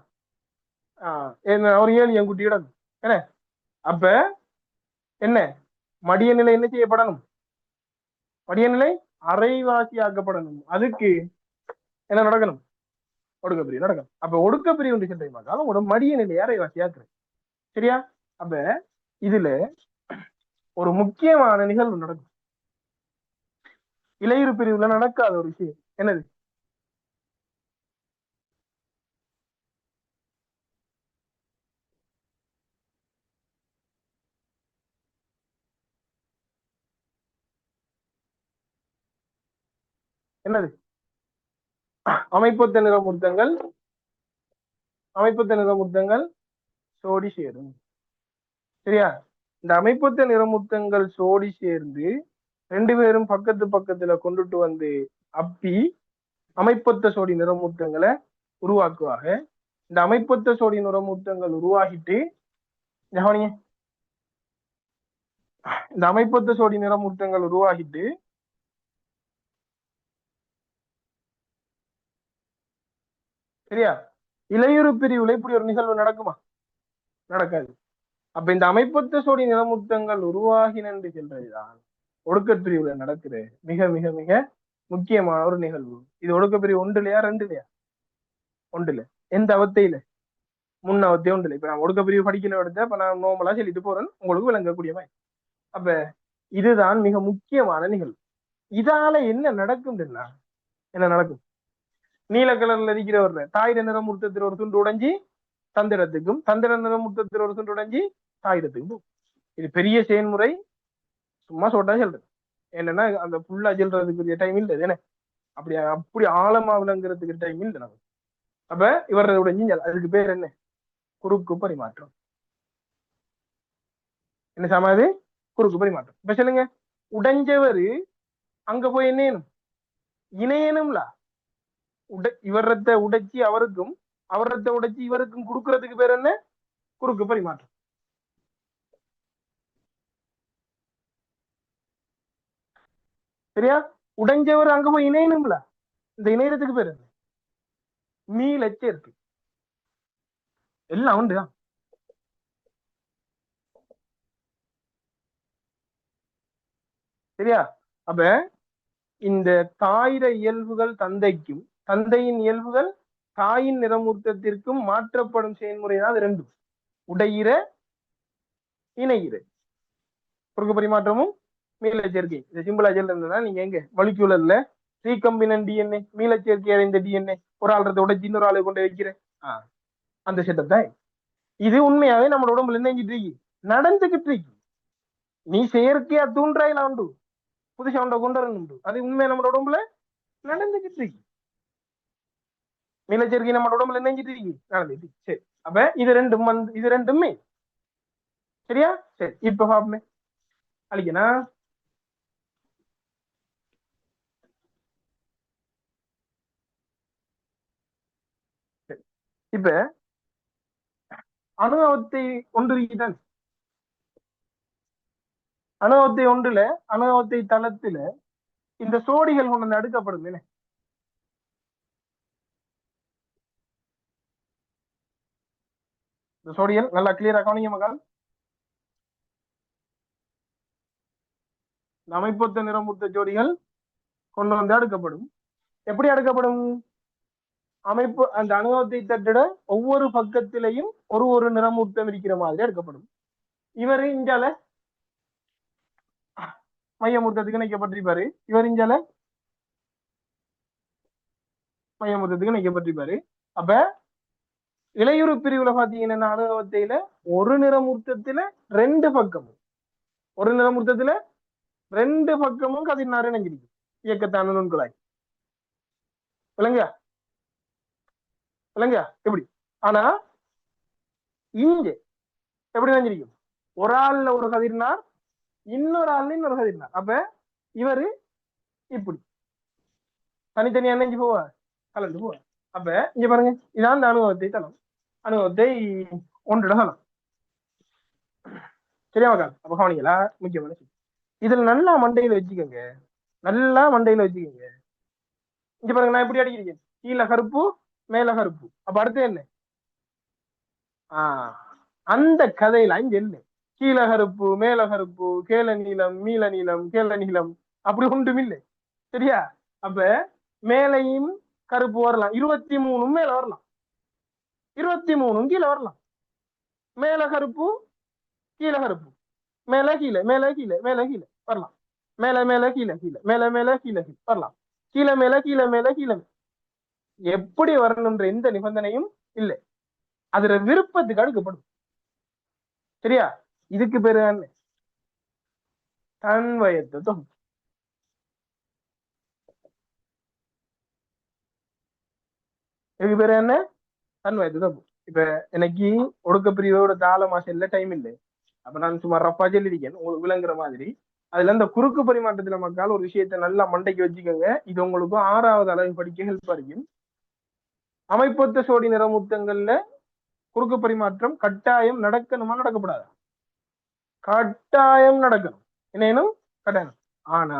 ஒரு 7 என் குட்டி கிடக்கும். என்ன அப்ப என்ன மடிய நிலை என்ன செய்யப்படணும்? மடிய நிலை அரைவாசி ஆக்கப்படணும். அதுக்கு என்ன நடக்கணும்? ஒடுக்க பிரிவு நடக்கணும். அப்ப ஒடுக்க பிரிவு சொல்றீங்க, உங்களோட மடிய நிலை அரைவாசி ஆக்குறேன். சரியா? அப்ப இதுல ஒரு முக்கியமான நிகழ்வு நடக்கும், இளையுறு பிரிவுல நடக்காத ஒரு விஷயம். என்னது? என்னது? அமைப்பொத்த நிறமுத்தங்கள், அமைப்பொத்த நிறமுத்தங்கள் சோடி சேரும். சரியா? இந்த அமைப்பொத்த நிறமுத்தங்கள் சோடி சேர்ந்து 2 பேரும் பக்கத்து பக்கத்துல கொண்டுட்டு வந்து அப்பி அமைப்பொத்த சோடி நிறமூர்த்தங்களை உருவாக்குவாங்க. இந்த அமைப்பொத்த சோடி நிறமூர்த்தங்கள் உருவாகிட்டு கவனிங்க, இந்த அமைப்பொத்த சோடி நிறமூர்த்தங்கள் உருவாகிட்டு சரியா, இளையுறு பிரிவுல இப்படி ஒரு நிகழ்வு நடக்குமா? நடக்காது. அப்ப இந்த அமைப்பொத்த சோடி நிறமூர்த்தங்கள் உருவாகின என்று சொல்றதுதான் ஒடுக்கப் பிரிவுல நடக்கிற மிக மிக மிக முக்கியமான ஒரு நிகழ்வு. இது ஒடுக்க பிரிவு 1லயா 2லயா? 1ல. எந்த அவத்தையில? முன்ன அவத்தையே 1ல. இப்ப நான் ஒடுக்க பிரிவு படிக்கல எடுத்த, இப்ப நான் நோமலா சொல்லிட்டு போறேன், உங்களுக்கு விளங்கக்கூடிய மாதிரி. அப்ப இதுதான் மிக முக்கியமான நிகழ்வு. இதால என்ன நடக்கும்? என்ன நடக்கும்? நீல கலர்ல இருக்கிறவர்ல தாயிர நிறமூர்த்தத்தில் ஒரு துண்டு உடைஞ்சி தந்திரத்துக்கும், தந்திர நிறமூர்த்தத்தில் ஒரு துண்டு உடைஞ்சி தாயிரத்துக்கும். இது பெரிய செயல்முறை, சும்மா சொல்றா சொல்றது. என்னன்னா அந்த புல்லா செல்றதுக்குரிய டைம் இல்லை தானே, அப்படி ஆழமா விளங்குறதுக்கு டைம் இல்லை நமக்கு. அப்ப இவரது உடைஞ்சி அதுக்கு பேர் என்ன? குறுக்கு பரிமாற்றம். என்ன சமாது? குறுக்கு பரிமாற்றம். இப்ப சொல்லுங்க, உடைஞ்சவரு அங்க போய் என்ன இணையணும்ல, இவரத்தை உடைச்சி அவருக்கும், அவரத்தை உடைச்சி இவருக்கும் கொடுக்கறதுக்கு பேர் என்ன? குறுக்கு பரிமாற்றம். சரியா? உடைஞ்சவர் அங்க போய் இணையணும்ல, இந்த இணையறதுக்கு பேர் என்ன? மீளச்சேர்க்கை. எல்லாம் உண்டுதான். சரியா? அப்ப இந்த தாயிர இயல்புகள் தந்தைக்கும், தந்தையின் இயல்புகள் தாயின் நிறமூர்த்தத்திற்கும் மாற்றப்படும் செயல்முறைதான் அது ரெண்டும். உடையிற இணையிற குறுக்கு பரிமாற்றமும் மீளச்சேர்க்கை இந்த சிம்பிளா சொல்றதுன்னா நீங்க எங்க மொலிக்யூலர்ல ரீகம்பினன்ட் டிஎன்ஏ மீளச்சேர்க்கை அடைந்த டிஎன்ஏ ஒரு ஆள்றத உடைச்சு இன்னொரு ஆளை கொண்டு வைக்கிறேன் அந்த செட்டப் தான் இது. உண்மையாவே நம்ம உடம்புல நினைஞ்சிட்டு இருக்கு, நடந்துகிட்டு இருக்கு. நீ செயற்கையா தூண்டாயில உண்டு, புதுசா உண்ட கொண்டு வரணும், அது உண்மையா நம்ம உடம்புல நடந்துகிட்டு இருக்கு. மீளச்சேர்க்கை நம்ம உடம்புல நினைஞ்சிட்டு இருக்கு, நடந்துட்டு. சரி, அப்ப இது ரெண்டுமே சரியா. சரி, இப்ப பாப்போமே அழிக்கணும். இப்ப அணுவத்தை ஒன்றிருக்குதான், அணுவத்தை ஒன்றுல அணுவத்தை தளத்துல இந்த சோடிகள் கொண்டு வந்து அடுக்கப்படும். என்ன இந்த சோடிகள் நல்லா கிளியரா கவனிங்க மகள். இந்த அமைப்பொத்த நிறமூர்த்த ஜோடிகள் கொண்டு வந்து அடுக்கப்படும். எப்படி அடுக்கப்படும்? அமைப்பு அந்த அணுவத்தை தட்டிட ஒவ்வொரு பக்கத்திலையும் ஒரு ஒரு நிறமூர்த்தம் இருக்கிற மாதிரி அடுக்கப்படும். இவர் இஞ்சால மையமூர்த்தத்துக்கு இணைக்கப்பட்டிருப்பாரு, இவர் இஞ்சால மையமூர்த்தத்துக்கு இணைக்கப்பட்டிருப்பாரு. அப்ப இளையுறு பிரிவுல பாத்தீங்கன்னா அணுவத்தையில ஒரு நிறமூர்த்தத்துல ரெண்டு பக்கமும், ஒரு நிறமூர்த்தத்துல ரெண்டு பக்கமும் கதிர்நாறு இணைஞ்சிருக்கு இயக்கத்தான நுண்குழாய். விளங்குயா விளங்குயா எப்படி? ஆனா இங்க எப்படி இணைஞ்சிருக்கும்? ஒரு ஆள்ல ஒரு கதிர்னார், இன்னொரு ஆள்ல இன்னொரு கதிர்னார். அப்ப இவரு இப்படி தனித்தனியா இணைஞ்சு போவார், கலந்து போவார். அப்ப இங்க பாருங்க, இதான் அந்த அனுபவத்தை தளம், அனுபவத்தை ஒன்றிட தளம். சரியா மக்கள்? அப்ப கவனிங்களா, முக்கியமான இதுல நல்லா மண்டையில வச்சுக்கோங்க, நல்லா மண்டையில வச்சுக்கோங்க. இங்க பாருங்க, நான் எப்படி அடிக்கிறீங்க, கீழே கருப்பு மேல கருப்பு. அப்ப அடுத்து என்ன? அந்த கதையில இங்க இல்லை, கீழ கருப்பு மேல கருப்பு கேல நீளம் மீள நீளம் கேல நீளம் அப்படி ஒன்றும் இல்லை. சரியா? அப்ப மேலையும் கருப்பு வரலாம், 23 மேல வரலாம், 23 கீழே வரலாம். மேல கருப்பு கீழே கருப்பு, மேல கீழே மேல கீழே மேல கீழே வரலாம், மேல மேல கீழே கீழே மேல மேல கீழே கீழே வரலாம், கீழே மேல கீழே மேல கீழே. எப்படி வரணும்ன்ற எந்த நிபந்தனையும் இல்லை, அதுல விருப்பத்துக்கு அடுக்கப்படும். சரியா? இதுக்கு பேரு என்ன? தன்வயத்து தொகுப்பு. இதுக்கு பேரு என்ன? தன்வயத்து தொகுப்பு. இப்ப எனக்கு ஒடுக்க பிரிவோட தாள மாசம் டைம் இல்லை, அப்ப நான் சும்மா ரப்பா சொல்லியிருக்கேன் உங்களுக்கு விளங்குற மாதிரி. அதுல இந்த குறுக்கு பரிமாற்றத்துல மக்கள் ஒரு விஷயத்த நல்லா மண்டைக்கு வச்சுக்கோங்க, இது உங்களுக்கு 6வது அளவு படிக்க ஹெல்ப் இருக்கும். அமைப்பொத்த சோடி நிறமூர்த்தங்கள்ல குறுக்கு பரிமாற்றம் கட்டாயம் நடக்கணுமா நடக்கப்படாது? கட்டாயம் நடக்கணும். என்னேனும் கட்டாயம். ஆனா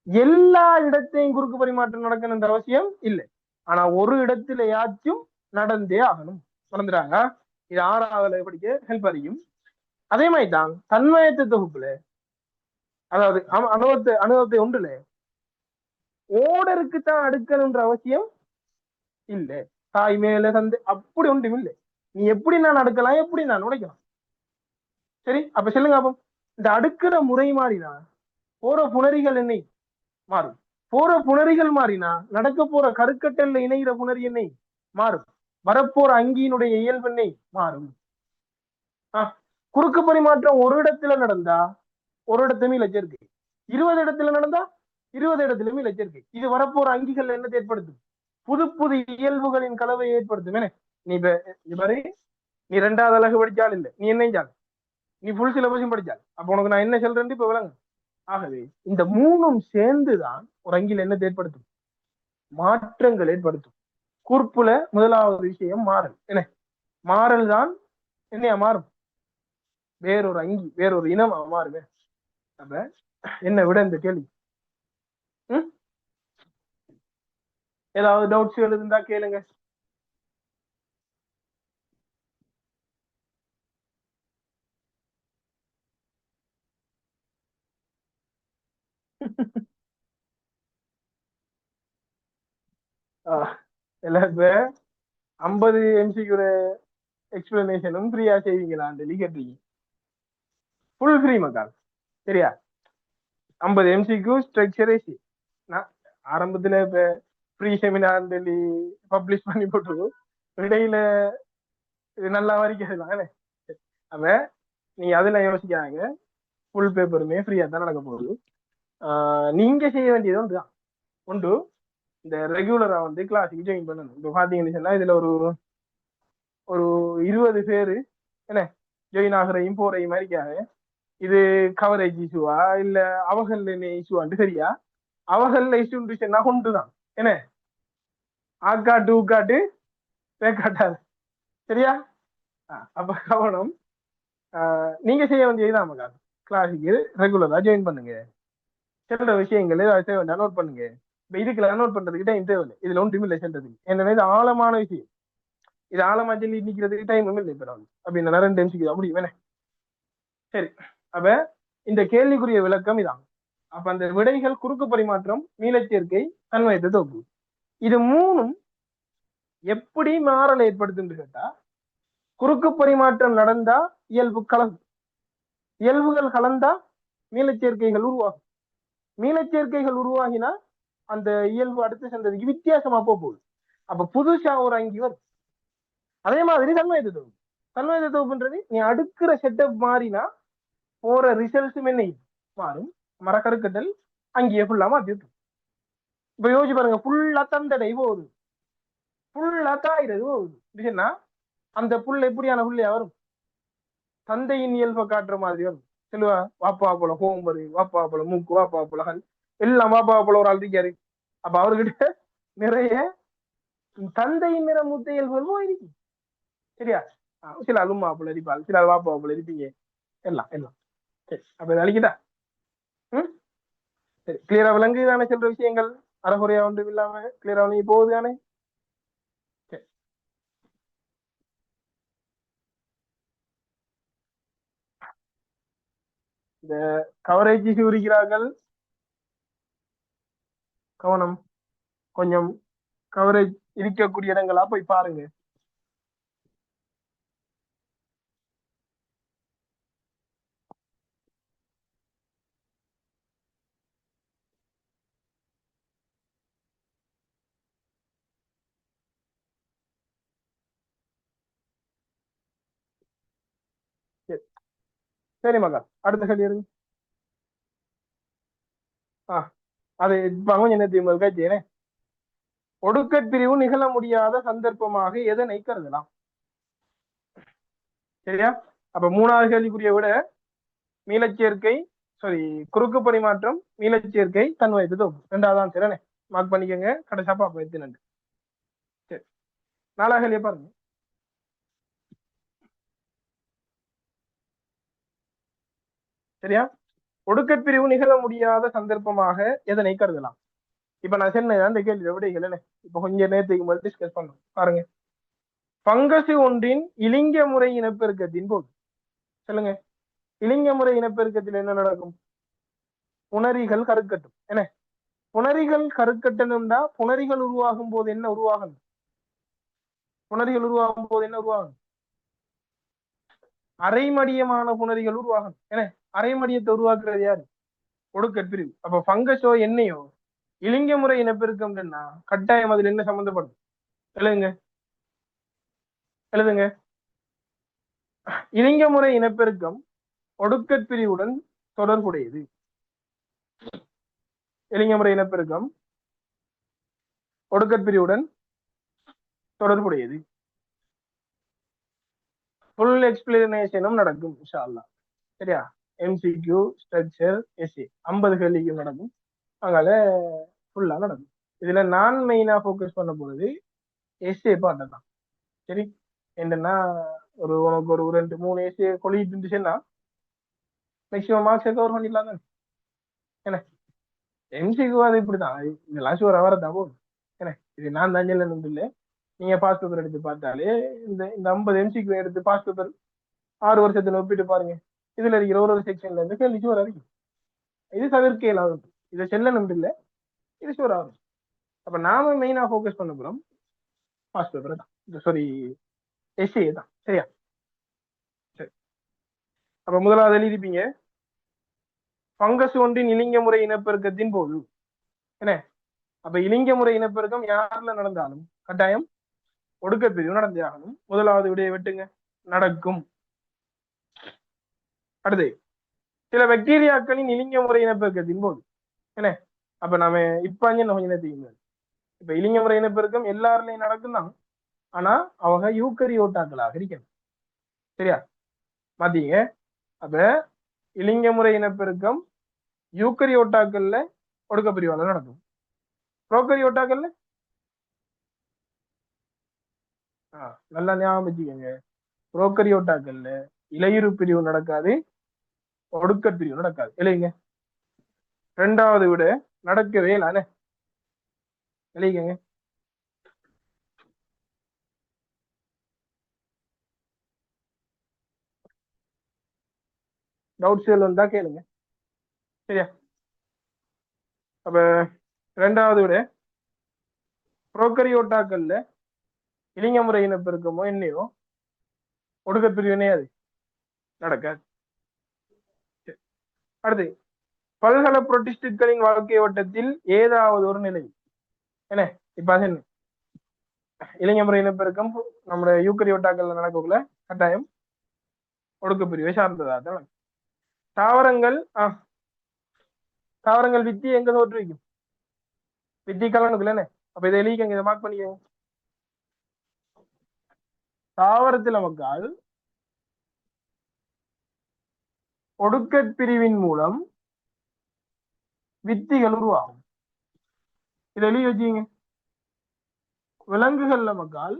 எல்லா இடத்தையும் குறுக்கு பரிமாற்றம் நடக்கணும்ன்ற அவசியம் இல்லை. ஆனா ஒரு இடத்திலேயாச்சும் நடந்தே ஆகணும். மறந்துடாங்க, இது 6வது படிக்க ஹெல்ப் அறியும். அதே மாதிரிதான் தன்வயத்து தொகுப்புல, அதாவது அனுபவத்தை ஒன்றுல ஓடருக்கு தான் அடுக்கணும்ன்ற அவசியம் இல்லை. தாய் மேல தந்து அப்படி ஒன்றும் இல்லை, நீ எப்படி நான் அடுக்கலாம், எப்படி நான் உடைக்கலாம். சரி, அப்ப சொல்லுங்க. அப்போ இந்த அடுக்கிற முறை மாறினா போற புணரிகள் என்ன மாறும், போற புணரிகள் மாறினா நடக்க போற கருக்கட்டல்ல இணைகிற புணரி என்னை மாறும், வரப்போற அங்கியினுடைய இயல்பெண்ணை மாறும். குறுக்கு பரிமாற்றம் ஒரு இடத்துல நடந்தா ஒரு இடத்துமே இலச்சேர்க்கை, 20 இடத்துல நடந்தா 20 இடத்துலயுமே இலச்சேர்க்கை. இது வரப்போற அங்கிகள் என்ன ஏற்படுத்தும்? புது புது இயல்புகளின் கலவை ஏற்படுத்தும். என்ன நீ பாரு, நீ 2வது அழகு படிச்சால் இல்லை, நீ என்ன நீ ஃபுல் சிலபஸும் படிச்சால், அப்ப உனக்கு நான் என்ன சொல்றேன் இப்ப விளங்கு. ஆகவே இந்த 3ம் சேர்ந்துதான் ஒரு அங்கில் என்ன ஏற்படுத்தும்? மாற்றங்கள் ஏற்படுத்தும். கூர்ப்புல 1வது விஷயம் மாறல். என்ன மாறல் தான் என்னையா மாறும்? வேறொரு அங்கி வேறொரு இனமா மாறுமே. அப்ப என்ன விட இந்த கேள்வி ஏதாவது டவுட்ஸ் இருந்தா கேளுங்க. இல்ல இப்ப 50 எம்சிக்கு எக்ஸ்பிளனேஷனும் ஃப்ரீயா செய்வீங்களான்னு கேட்டீங்க. ஃபுல் ஃப்ரீ மக்கள். சரியா? 50 MCQ ஸ்ட்ரக்சர் ஏசி. நான் ஆரம்பத்துல இப்ப ப்ரீ செமினார் சொல்லி பப்ளிஷ் பண்ணி போட்டு இடையில இது நல்லா வரைக்கும் அப்ப நீங்க அதுல யோசிக்காங்க, ஃபுல் பேப்பருமே ஃப்ரீயா தான் நடக்க போகுது. நீங்க செய்ய வேண்டியது ஒன்றுதான். ஒன்று, இந்த ரெகுலரா வந்து கிளாஸுக்கு ஜாயின் பண்ணணும். இப்போ பாத்தீங்கன்னு சொன்னா இதுல ஒரு ஒரு 20 பேரு என்ன ஜாயின் ஆகுறையும் போறையும் மாதிரிக்காக. இது கவரேஜ் இஷ்யூவா இல்ல அவகல்ல இஷ்யூவான்னு சரியா? அவகல்ல இஷ்யூன்னு சொன்னா கொண்டுதான் என்ன ஆக்காட்டு ஊக்காட்டு பேக்காட்டாது சரியா? அப்ப கவனம். நீங்க செய்ய வேண்டியதுதான் மக்கா, கிளாஸுக்கு ரெகுலரா ஜாயின் பண்ணுங்க. சில விஷயங்கள் நோட் பண்ணுங்க. இப்ப இதுக்குள்ள நோட் பண்றதுக்கு டைம் தேவையில்லை. இதுல ஒன்றும் இல்லை சென்றதுக்கு. என்ன இது ஆழமான விஷயம். இது ஆழமா சொல்லி நிக்கிறதுக்கு டைம் இல்லை. இப்ப அப்படின்னு நிறைய டைம் சிக்குது அப்படி வேணே. சரி, அப்ப இந்த கேள்விக்குரிய விளக்கம் இதான். அப்ப அந்த விடைகள் குறுக்கு பரிமாற்றம், மீளச்சேர்க்கை, தன்வயத்தை தொகுப்பு, இது மூணும் எப்படி மாறல் ஏற்படுத்துன்னு கேட்டா, குறுக்கு பரிமாற்றம் நடந்தா இயல்பு கலந்து, இயல்புகள் கலந்தா மீளச்சேர்க்கைகள் உருவாகும். மீளச்சேர்க்கைகள் உருவாகினா அந்த இயல்பு அடுத்து சென்றதுக்கு வித்தியாசமா போகுது. அப்ப புதுசா ஒரு அங்கி வரும். அதே மாதிரி தன்வயத்தை தொகுப்பு. தன்வயத்தை தொகுப்புன்றது நீ அடுக்கிற செட்டப் மாறினா போற ரிசல்ட்ஸும் என்ன மாறும். மரக்கருக்கட்டல் அங்கேயே ஃபுல்லா மாத்தி விட்டு. இப்ப யோசிச்சு பாருங்க, ஃபுல்லா தந்தடை போகுது, ஃபுல்லா காய்றது போகுது. அந்த புல் எப்படியான புள்ளையா வரும்? தந்தையின் இயல்பை காட்டுற மாதிரி வரும். சொல்லுவா வாப்பா போல ஹோம்பரு, வாப்பா போல மூக்கு, வாப்பா போல கண், எல்லாம் வாப்பா போல ஒரு ஆள் இருக்காரு. அப்ப அவர்கிட்ட நிறைய தந்தையின் நிற மூத்த இயல்புகள் போயிருக்கு சரியா? சில அலுமா போல இருப்பாள், சில வாப்பா போல இருப்பீங்க, எல்லாம் எல்லாம் சரி. அப்ப இதை அழிக்கிட்டா சரி, கிளியரா விளங்கு தானே சொல்ற விஷயங்கள்? அறகுறையா ஒன்றும் இல்லாம கிளியரா விளங்கி போகுது தானே? இந்த கவரேஜ் சூரிக்கிறார்கள், கவனம். கொஞ்சம் கவரேஜ் இருக்கக்கூடிய இடங்களா போய் பாருங்க. சரி மகா, அடுத்த கேள்வி இருக்கு. அது கொஞ்சம் என்ன கேட்டேன். ஒடுக்கற் பிரிவு நிகழ முடியாத சந்தர்ப்பமாக எதனை கருதலாம்? சரியா? அப்ப மூணாவது கேள்விக்குரிய விட மீளச்சேர்க்கை, சாரி குறுக்கு பரிமாற்றம், மீளச்சேர்க்கை, தன்வயத்து தொகுப்பு, ரெண்டாவது தான் சரிண்ணே. மார்க் பண்ணிக்கோங்க. கடைசா பாப்பா எத்து நன்றி. சரி, நாலாவது கேள்வியை பாருங்க. சரியா? ஒடுக்கற் பிரிவு நிகழ முடியாத சந்தர்ப்பமாக எதனை கருதலாம்? இப்ப நான் சொன்ன அந்த கேள்வி விடைகள் என்ன இப்ப கொஞ்சம் நேரத்துக்கு முதல் டிஸ்கஸ் பண்ணோம் பாருங்க. பங்கசு ஒன்றின் இலிங்க முறை இனப்பெருக்கத்தின் போது, சொல்லுங்க, இலிங்க முறை இனப்பெருக்கத்தில் என்ன நடக்கும்? புணரிகள் கருக்கட்டும். என்ன புணரிகள் கருக்கட்டணும்னா புணரிகள் உருவாகும் போது என்ன உருவாகணும்? புணரிகள் உருவாகும் போது என்ன உருவாகும்? அரைமடியமான புணரிகள் உருவாகணும். என்ன அரைமடியத்தை உருவாக்குறது யாரு? ஒடுக்கற் பிரிவு. அப்ப பங்கஸோ என்னையோ இலிங்க முறை இனப்பெருக்கம்னா கட்டாயம் அதுல என்ன சம்பந்தப்படும்? எழுதுங்க, எழுதுங்க. இலிங்க முறை இனப்பெருக்கம் ஒடுக்கற் பிரிவுடன் தொடர்புடையது. இலிங்க முறை இனப்பெருக்கம் ஒடுக்கற் பிரிவுடன் தொடர்புடையது. ஃபுல் எக்ஸ்பிளனேஷனும் நடக்கும் இன்ஷா அல்லாஹ். சரியா? MCQ, ஸ்ட்ரக்சர், எஸ்ஏ 50 கேள்விக்கும் நடக்கும். அதனால ஃபுல்லா நடக்கும். இதுல நான் மெயினா ஃபோக்கஸ் பண்ண போறது எஸ்ஏ பாட்டை தான். சரி, என்னன்னா உனக்கு ஒரு 2-3 எஸ்ஏ கொலிட்டு இருந்துச்சுன்னா மேக்சிமம் மார்க்ஸ் கவர் பண்ணிடலாம் தானே. என்ன MCQ அது இப்படிதான், இதெல்லாம் ஷூரா வரதான் போகுது. என்ன இது நான் தான் சொல்லணும் இல்லை. நீங்க பாஸ் பேப்பர் எடுத்து பார்த்தாலே இந்த இந்த 50 MCQ எடுத்து பாஸ் பேப்பர் 6 வருஷத்துல ஒப்பிட்டு பாருங்க. இதுல இருக்கிற ஒரு செக்ஷன்ல இருந்து கேள்வி ஷூரா இருக்கு. இது தவிர்க்கலாம், இதை செல்லணும் இல்லை, இது ஷூரா வரும். அப்ப நாம மெயினா ஃபோக்கஸ் பண்ண போறோம் பாஸ் பேப்பர் தான், சாரி எஸ்ஏ தான். சரியா? சரி, அப்ப முதலாவது எழுதிப்பீங்க பங்கஸ் ஒன்றின் இலிங்க முறை இனப்பெருக்கத்தின் போது என்ன அப்ப இலிங்க முறை இனப்பெருக்கம் யாருல நடந்தாலும் கட்டாயம் ஒடுக்கப்பிரிவு நடந்தே ஆகணும். முதலாவது விடைய வெட்டுங்க. நடக்கும். அடுத்து சில பாக்டீரியாக்களின் இலிங்க முறை இனப்பெருக்கத்தின் போது என்ன அப்ப நாம இப்ப கொஞ்சம் தெரியும். இப்ப இலிங்க முறை இனப்பெருக்கம் எல்லாருலயும் நடக்கும் தான். ஆனா அவங்க யூக்கரியோட்டாக்களாக இருக்கணும். சரியா மாத்தீங்க. அப்ப இலிங்க முறை இனப்பெருக்கம் யூக்கரியோட்டாக்கள்ல ஒடுக்கப்பிரிவால நடக்கும். புரோக்கரியோட்டாக்கள்ல நல்லா ஞாபகம் வச்சுக்கோங்க. புரோக்கரியோட்டாக்கள்ல இலையுறு பிரிவு நடக்காது, ஒடுக்க பிரிவு நடக்காது. இல்லைங்க. ரெண்டாவது விட நடக்கவே இல்லை. இல்லைங்க. டவுட்ஸ் வந்தா கேளுங்க. சரியா அப்ப ரெண்டாவது விட புரோக்கரியோட்டாக்கள்ல இலிங்க முறை இனப்பெருக்கமோ என்னையோ ஒடுக்க பிரிவினே அது நடக்காது. அடுத்து பல்கல புரோட்டிஸ்டுகளின் வாழ்க்கை ஓட்டத்தில் ஏதாவது ஒரு நிலை என்ன இப்ப அது என்ன இளைஞ முறை இனப்பெருக்கம் நம்முடைய யூக்கரியோட்டாக்கள்ல நடக்கக்குள்ள கட்டாயம் ஒடுக்க பிரிவை சார்ந்ததா தான். தாவரங்கள் தாவரங்கள் வித்தி எங்க தோற்றுவிக்கும்? வித்தி கலனுக்குள்ள என்ன அப்ப இதை எழுதிக்கங்க, இதை மார்க் பண்ணிக்கங்க. தாவரத்தில் மக்கள் ஒடுக்க பிரிவின் மூலம் வித்திகள் உருவாகும். இதை எழுதி வச்சுங்க. விலங்குகள்ல மக்கள்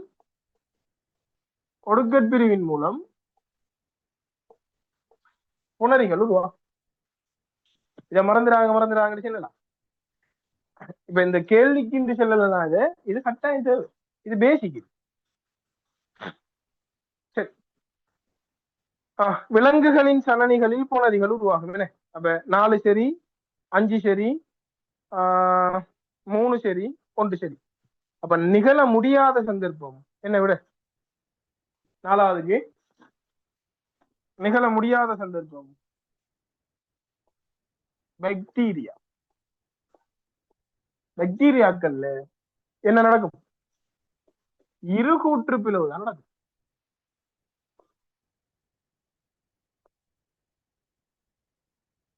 ஒடுக்க பிரிவின் மூலம் புணரிகள் உருவாகும். இதை மறந்துடாங்கன்னு சொல்லலாம். இப்ப இந்த கேள்விக்கு இந்த சொல்லலாம். இது கட்டாயம் தேவை. இது பேசிக். சரி விலங்குகளின் சனனிகளில் புணரிகள் உருவாகும். என்ன அப்ப 4 சரி 5 சரி 3 சரி 1 சரி. அப்ப நிகழ முடியாத சந்தர்ப்பம் என்ன விட 4வதுக்கு நிகழ முடியாத சந்தர்ப்பம் பாக்டீரியாக்கள்ல என்ன நடக்கும்? இருகூற்று பிளவுதான் நடக்கும்.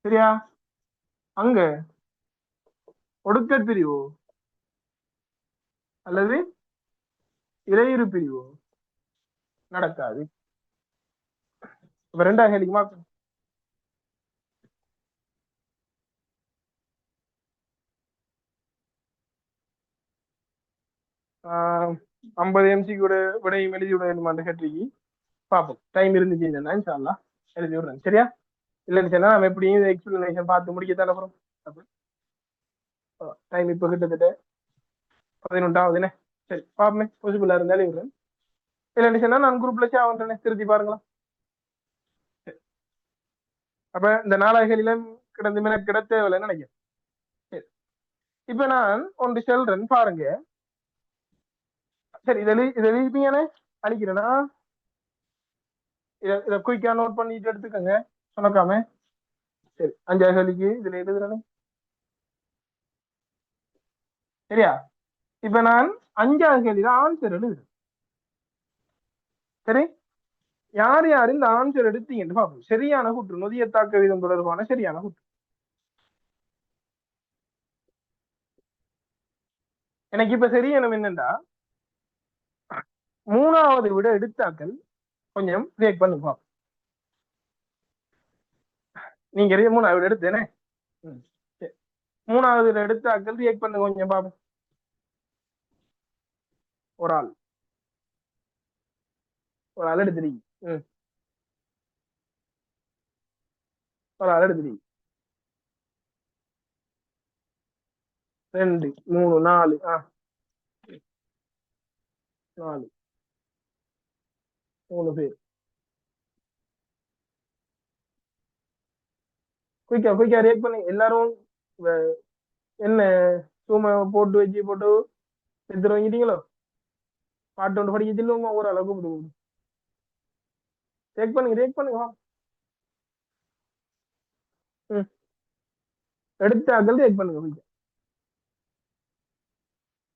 சரியா அங்க ஒடுக்க பிரிவு அல்லது இலையுறு பிரிவு நடக்காது. இப்ப 2ஆம் கேள்விக்கு மார்க் 50 MCQ விடையும் எழுதி விட வேண்டும் அந்த கேள்விக்கு பார்ப்போம். டைம் இருந்துச்சுன்னா இன்ஷால்லா எழுதி விடுறேன். சரியா இல்லைன்னு சொன்னா நம்ம எப்படியும் எக்ஸ்பிளனேஷன் பார்த்து முடிக்கத்தான அப்புறம் டைம் இப்ப கிட்டத்தட்ட 11ஆவதுனே. சரி பாப்போமே பாசிபிளா இருந்தாலும் விடுறேன். இல்லைன்னு சொன்னா நான் குரூப்ல ஷேர் பண்றேன், திருத்தி பாருங்களா. அப்ப இந்த 4 கேள்வியிலும் கிடந்து மேல கிட தேவையில்லைன்னு நினைக்கிறேன். இப்ப நான் ஒன்று சொல்றேன் பாருங்க. சரி இதை எழுதிப்பீங்கன்னு அழிக்கிறேன்னா இதை குயிக்கா நோட் பண்ணிட்டு எடுத்துக்கோங்க சொன்னக்காம. சரி 5ஆம் கேள்விக்கு இதுல எழுதுறேன்னு. சரியா இப்ப நான் 5ஆம் கேள்வியில ஆன்சர் எழுதுறேன். சரி யார் யார் இந்த ஆன்சர் எடுத்தீங்கன்னு பார்ப்போம். சரியான கூற்று நொதிய தாக்க வீதம் தொடர்பான சரியான கூற்று. எனக்கு இப்ப சரியணும் என்னண்டா 3வது விட எடுத்தாக்கள் கொஞ்சம் ரியாக்ட் பண்ணு பார்ப்போம். நீங்க 3வது விட எடுத்தேனே 3வது விட எடுத்தாக்கள் ரியாக்ட் பண்ணு கொஞ்சம் பார்ப்போம். ஒரு ஆள் எடுத்துறீங்க. ஒரு ஆள் எடுத்துறீங்க. 2 3 4 4 3 பேர் குயிக்கா ரியாக்ட் பண்ணி எல்லாரும் என்ன சும்மா போட்டு வச்சு போட்டு எடுத்துட்டு வாங்கிட்டீங்களோ பாட்டு ஒன்று படிக்க சொல்லுவோமா ஒரு அளவுக்கு கூப்பிடுவோம். ரியாக்ட் பண்ணுங்க. எடுத்தாக்கள் ரியாக்ட் பண்ணுங்க.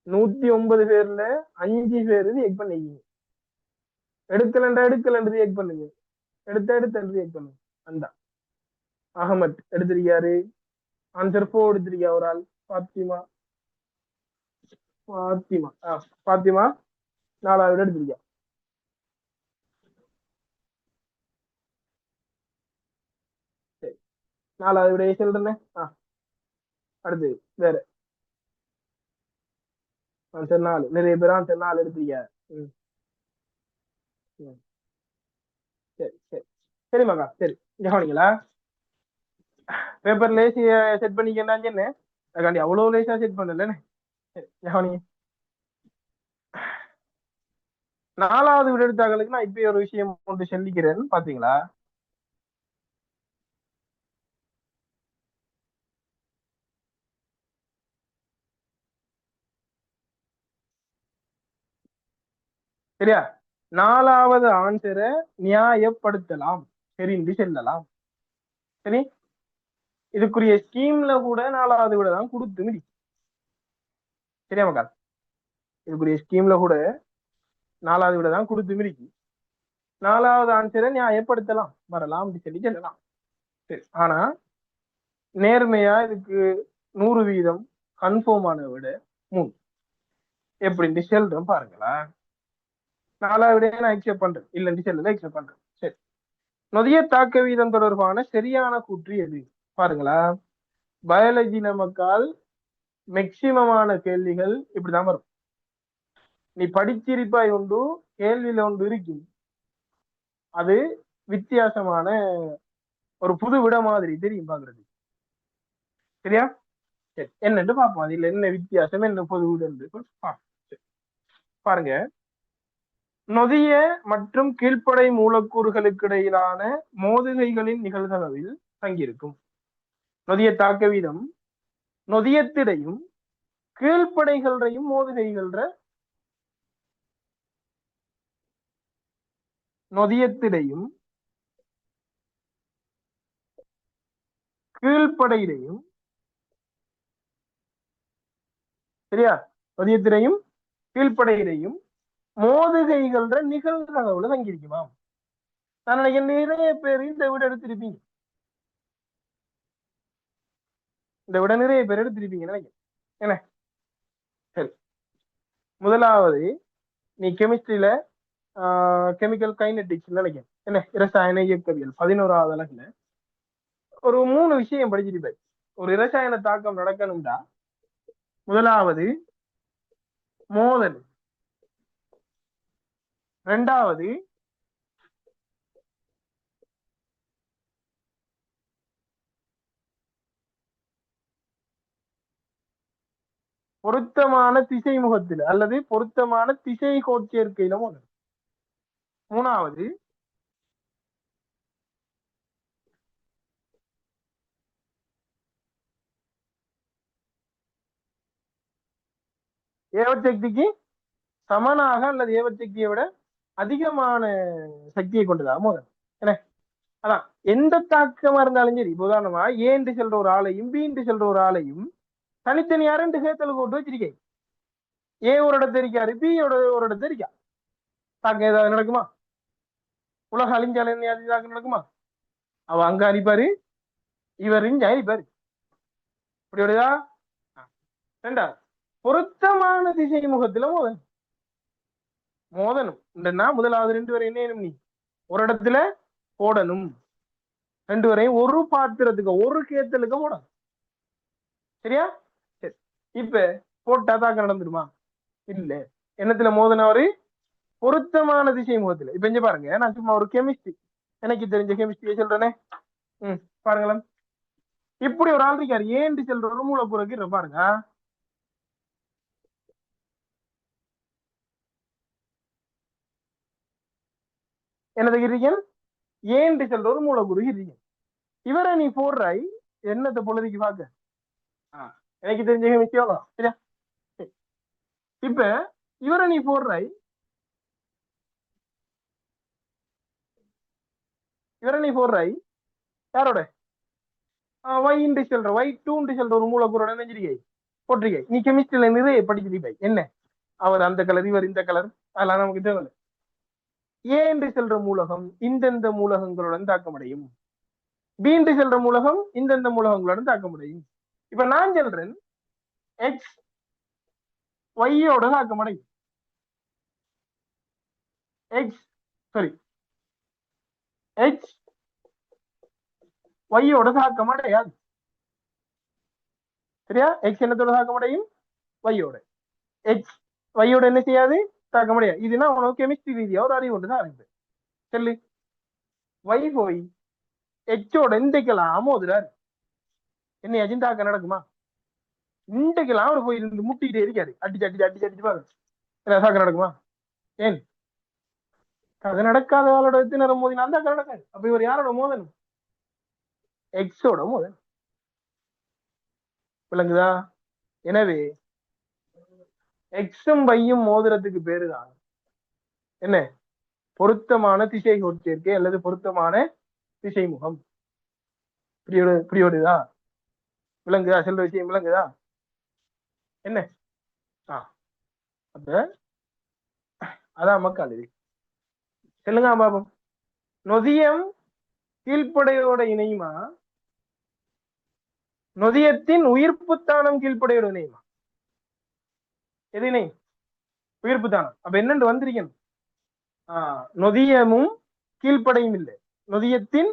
109 பேர்ல 5 பேர் ரியாக்ட் பண்ணிக்கீங்க. எடுக்கலன்னு ரியாக்ட் பண்ணுங்க. எடுத்து ரியாக்ட் பண்ணுங்க. அந்த அகமத் எடுத்திருக்காரு. ஆன்சர் 4 எடுத்திருக்கா ஒரு ஆள். பாத்திமா பாத்திமா பாத்திமா 4வது எடுத்திருக்கா. சரி, 4வது விடைய சொல்றேன். அடுத்து வேற ஆன்சர் 4. நிறைய பேர் ஆன்சர் 4 எடுத்திருக்கா. ம், ம். சரி சரி சரி மகா, சரி கவனிங்களா. பேப்பர் லேசிய செட் பண்ணிக்கேன்னு என்ன அதுக்காண்டி அவ்வளவு லேசா செட் பண்ணலன்னு. சரி கவனிங்க. 4வது விடெடுத்தாக்களுக்கு நான் இப்ப ஒரு விஷயம் ஒன்று சொல்லிக்கிறேன், பாத்தீங்களா? சரியா? 4வது ஆன்சரை நியாயப்படுத்தலாம், தெரிந்து செல்லலாம். சரி, இதுக்குரிய ஸ்கீம்ல கூட 4வது விட தான் கொடுத்து மிடி. சரியா மக்கா? இதுக்குரிய ஸ்கீம்ல கூட 4வது விட தான் கொடுத்து மிடிக்கு. 4வது ஆன்சரை நியாயப்படுத்தலாம், வரலாம், அப்படி சொல்லி செல்லலாம். சரி, ஆனா நேர்மையா இதுக்கு 100% கன்ஃபார்ம் ஆன விட 3. எப்படின்னு சொல்றேன் பாருங்களா. 4வது விட நான் எக்ஸெப்ட் பண்றேன், இல்லைன்னு சொல்லல, எக்ஸெப்ட் பண்றேன். சரி, நொதிய தாக்க வீதம் தொடர்பான சரியான கூற்று எது? பாருங்களா, பயாலஜி நமக்கால் மேக்சிமமான கேள்விகள் இப்படிதான் வரும். நீ படிச்சிருப்பாய் உண்டு, கேள்வியில ஒன்று இருக்கும், அது வித்தியாசமான ஒரு புது விட மாதிரி தெரியும் பாக்குறது. சரியா? சரி, என்னன்னு பார்ப்போம், அதுல என்ன வித்தியாசம், என்ன பொது விட பாருங்க. நொதிய மற்றும் கீழ்ப்படை மூலக்கூறுகளுக்கு இடையிலான மோதுகைகளின் நிகழ்தகவில் தங்கியிருக்கும். நொதிய தாக்க வீதம் நொதியத்திடையும் கீழ்ப்படைகளையும் மோதுகைகள்ற நொதியத்திடையும் கீழ்ப்படையிலையும், சரியா, நொதியத்திடையும் கீழ்ப்படையிலையும் மோதுகைகள்ற நிகழ்தகவுல தங்கியிருக்குமாம். நான் நினைக்கிறேன் நிறைய பேர் இந்த விட எடுத்திருப்பீங்க, இந்த விட நிறைய பேர் எடுத்திருப்பீங்க நினைக்கிறேன். என்ன? சரி, முதலாவது நீ கெமிஸ்ட்ரியில கெமிக்கல் கைனடிக்ஸ் நினைக்கிறேன், என்ன, இரசாயன இயக்கவியல் 11வது அலகுல ஒரு 3 விஷயம் படிச்சிருப்பாய். ஒரு இரசாயன தாக்கம் நடக்கணும்டா முதலாவது மோதல், 2வது பொருத்தமான திசை முகத்தில் அல்லது பொருத்தமான திசை கோட்சேர்க்கையில மோதல், 3வது ஏவச்சக்திக்கு சமனாக அல்லது ஏவச்சக்தியை விட அதிகமான சக்தியை கொண்டதா மோதல். என்ன? அதான் எந்த தாக்கமா இருந்தாலும் சரி, உதாரணமா ஏன்று சொல்ற ஒரு ஆளையும் பீன்று சொல்ற ஒரு ஆளையும் தனித்தனியா 2 சேர்த்தல் போட்டு வச்சிருக்கேன். ஏ ஒரு இடத்த இருக்காரு, பி ஒரு இடத்த இருக்கா, தாக்கம் ஏதாவது நடக்குமா? உலக அழிஞ்சால என்ன தாக்கம் நடக்குமா? அவ அங்க அழிப்பாரு, இவர் இங்க அழிப்பாரு. இப்படி வருதா? 2வது பொருத்தமான திசை முகத்துல மோதணும். முதலாவது 2 பேரும் என்ன, நீ ஒரு இடத்துல போடணும், 2 பேரையும் ஒரு பாத்திரத்துக்கு ஒரு கேத்தலுக்கு போடணும். சரியா? சரி, இப்ப போட்டா தாக்கம் நடந்துருமா? இல்ல. என்னத்துல மோதனவரு? பொருத்தமான திசை முகத்துல. இப்ப இங்க பாருங்க, நான் சும்மா ஒரு கெமிஸ்ட்ரி, எனக்கு தெரிஞ்ச கெமிஸ்ட்ரியை சொல்றேனே. பாருங்களேன், இப்படி ஒரு ஆள் இருக்காரு, ஏன் சொல்ற ஒரு மூலக்கூறுக்கு பாருங்க. என்னது இருக்கீங்க? ஏன் சொல்ற ஒரு மூலக்கூறு இருக்கீங்க, இவரை நீ போடுறாய் என்னத்தை பொழுதுக்கு பாக்க. எனக்கு தெரிஞ்ச கெமிஸ்ட்ரி சரியா? இப்ப இவரை நீ போடுறாய், யாரோட Y சொல்ற Y2 சொல்ற ஒரு மூலக்கூறோட நெஞ்சிருக்கை போட்டிருக்கை. நீ கெமிஸ்ட்ரியில நிறைய படிச்சிருப்பாய். என்ன அவர் அந்த கலர், இவர் இந்த கலர், அதெல்லாம் நமக்கு தேவை. ஏ செல்ற மூலகம் இந்தெந்த மூலகங்களுடன் தாக்கமடையும், பி செல்ற மூலகம் இந்தெந்த மூலகங்களுடன் தாக்கமடையும். இப்ப நான் சொல்றேன் எக்ஸ் ஒய்யோட தாக்கமடையும், எக்ஸ் சாரி எக்ஸ் ஒய்யோட தாக்கமடையாது. சரியா? எக்ஸ் என்னத்தோட தாக்கமடையும்? ஒய்யோட. எக்ஸ் ஒய்யோட என்ன செய்யாது? தாக்கமடையாது. இதுனா உனக்கு கெமிஸ்ட்ரி ரீதியா ஒரு அறிவு ஒன்று தான் இருக்கு. சொல்லு. ஒய் போய் எச்சோட இன்றைக்கெல்லாம் மோதுறாரு, என்னையாச்சும் தாக்க நடக்குமா? இன்றைக்கெல்லாம் அவர் போய் இருந்து முட்டிக்கிட்டே இருக்காரு, அடிச்சு அடிச்சு அடிச்சு அடிச்சு பாரு, தாக்க நடக்குமா? ஏன் அது நடக்காத ஆளோட எத்தனை மோதினா தாக்க நடக்காது. அப்ப இவர் யாரோட மோதணும்? எக்ஸோட மோதல். விளங்குதா? எனவே எக்ஸும் வையும் மோதிரத்துக்கு பேருதான் என்ன? பொருத்தமான திசை கோட்சேர்க்கை அல்லது பொருத்தமான திசை முகம். புரியுதா? விளங்குதா? சொல்ற விஷயம் விளங்குதா? என்ன அப்ப அதான் மக்கள் இது சொல்லுங்க பாபம். நொதியம் கீழ்ப்படையோட இணையுமா, நொதியத்தின் உயிர்ப்புத்தானம் கீழ்ப்படையோட இணையுமா? எது இணை? உயிர்ப்புத்தானம். அப்ப என்னண்டு வந்திருக்கணும்? நொதியமும் கீழ்ப்படையும் இல்லை, நொதியத்தின்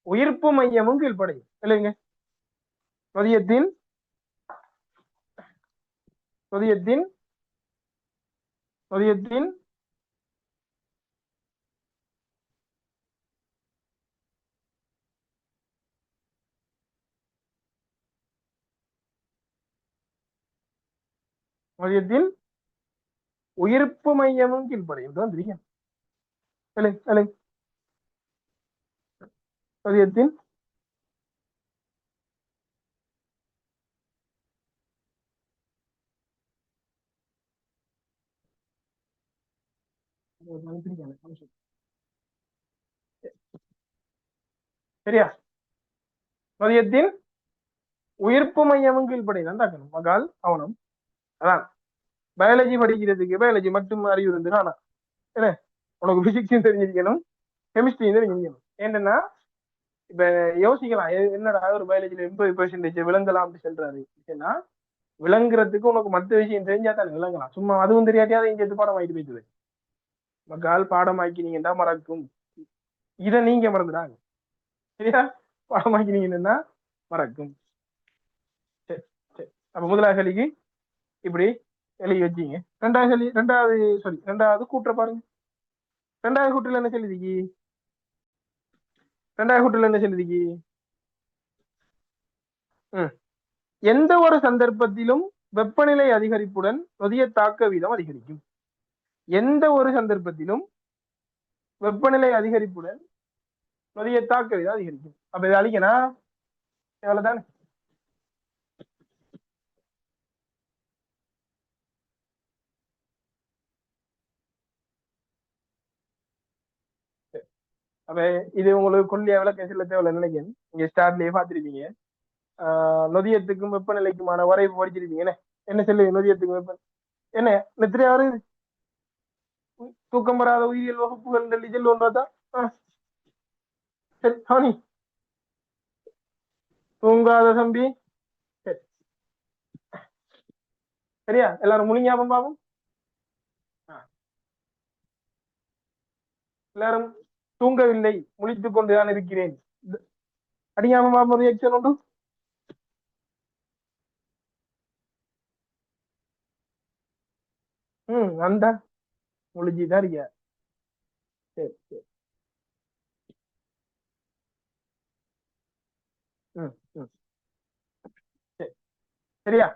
உயிர்ப்பு மையமும் கீழ்ப்படையும் இல்லைங்க. நொதியத்தின் நொதியத்தின் நொதியத்தின் நொதியத்தின் உயிர்ப்பு மையமும் கீழ்ப்படையும் வந்திருக்கேன். நொதியத்தின் சரியா? நொதியத்தின் உயிர்ப்பு மையமும் கீழ்ப்படையும் தான் மகால் அவனம். அதான் பயாலஜி படிக்கிறதுக்கு பயாலஜி மட்டும் அறிவு இருந்து ஆனா என்ன, உனக்கு பிசிக்ஸும் தெரிஞ்சிருக்கணும், கெமிஸ்ட்ரியும் தெரிஞ்சிருக்கணும். ஏன்னா இப்ப யோசிக்கலாம், என்னடா ஒரு பயாலஜில 80% விளங்கலாம் அப்படி சொல்றாரு. ஏன்னா விளங்குறதுக்கு உனக்கு மற்ற விஷயம் தெரிஞ்சா தானே விளங்கலாம். சும்மா அதுவும் தெரியாட்டியாவது இங்க எடுத்து பாடம் ஆகிட்டு போயிடுது. மக்கால் பாடமாக்கினீங்கன்னா மறக்கும், இதை நீங்க மறந்துடாங்க. சரியா? பாடமாக்கினீங்கன்னா மறக்கும். சரி சரி. அப்ப முதலாவது கேள்விக்கு இப்படி எழுதி வச்சீங்க. ரெண்டாவது கூட்டுற பாருங்க. ரெண்டாவது கூட்டுல என்ன சொல்லிருக்கி? எந்த ஒரு சந்தர்ப்பத்திலும் வெப்பநிலை அதிகரிப்புடன் நொதிய தாக்க வீதம் அதிகரிக்கும். எந்த ஒரு சந்தர்ப்பத்திலும் வெப்பநிலை அதிகரிப்புடன் நொதிய தாக்க வீதம் அதிகரிக்கும். அப்ப இதை அழிக்கணும் எவ்வளவுதானே? அப்ப இது உங்களுக்கு கொள்ளியா விளக்கம் சொல்ல தேவையில்ல நினைக்கிறேன். நீங்க ஸ்டார்ட்லயே பார்த்திருப்பீங்க. நொதியத்துக்கும் வெப்பநிலைக்குமான வரைவு படிச்சிருப்பீங்க. என்ன சொல்லு? நொதியத்துக்கும் வெப்ப என்ன நித்திரையா வருது? தூக்கம் வராத உயிரியல் வகுப்புகள் சொல்லி ஒன்றாதான். சரி சாணி தூங்காத தம்பி. சரி சரியா? எல்லாரும் முழிஞாபம் பாவம். எல்லாரும் தூங்கவில்லை, முழித்துக் கொண்டுதான் இருக்கிறேன். அடியாம ரியாக்ஷன் உண்டு. அந்த முழிஞ்சுதான் இருக்க. சரி சரி. சரி சரியா?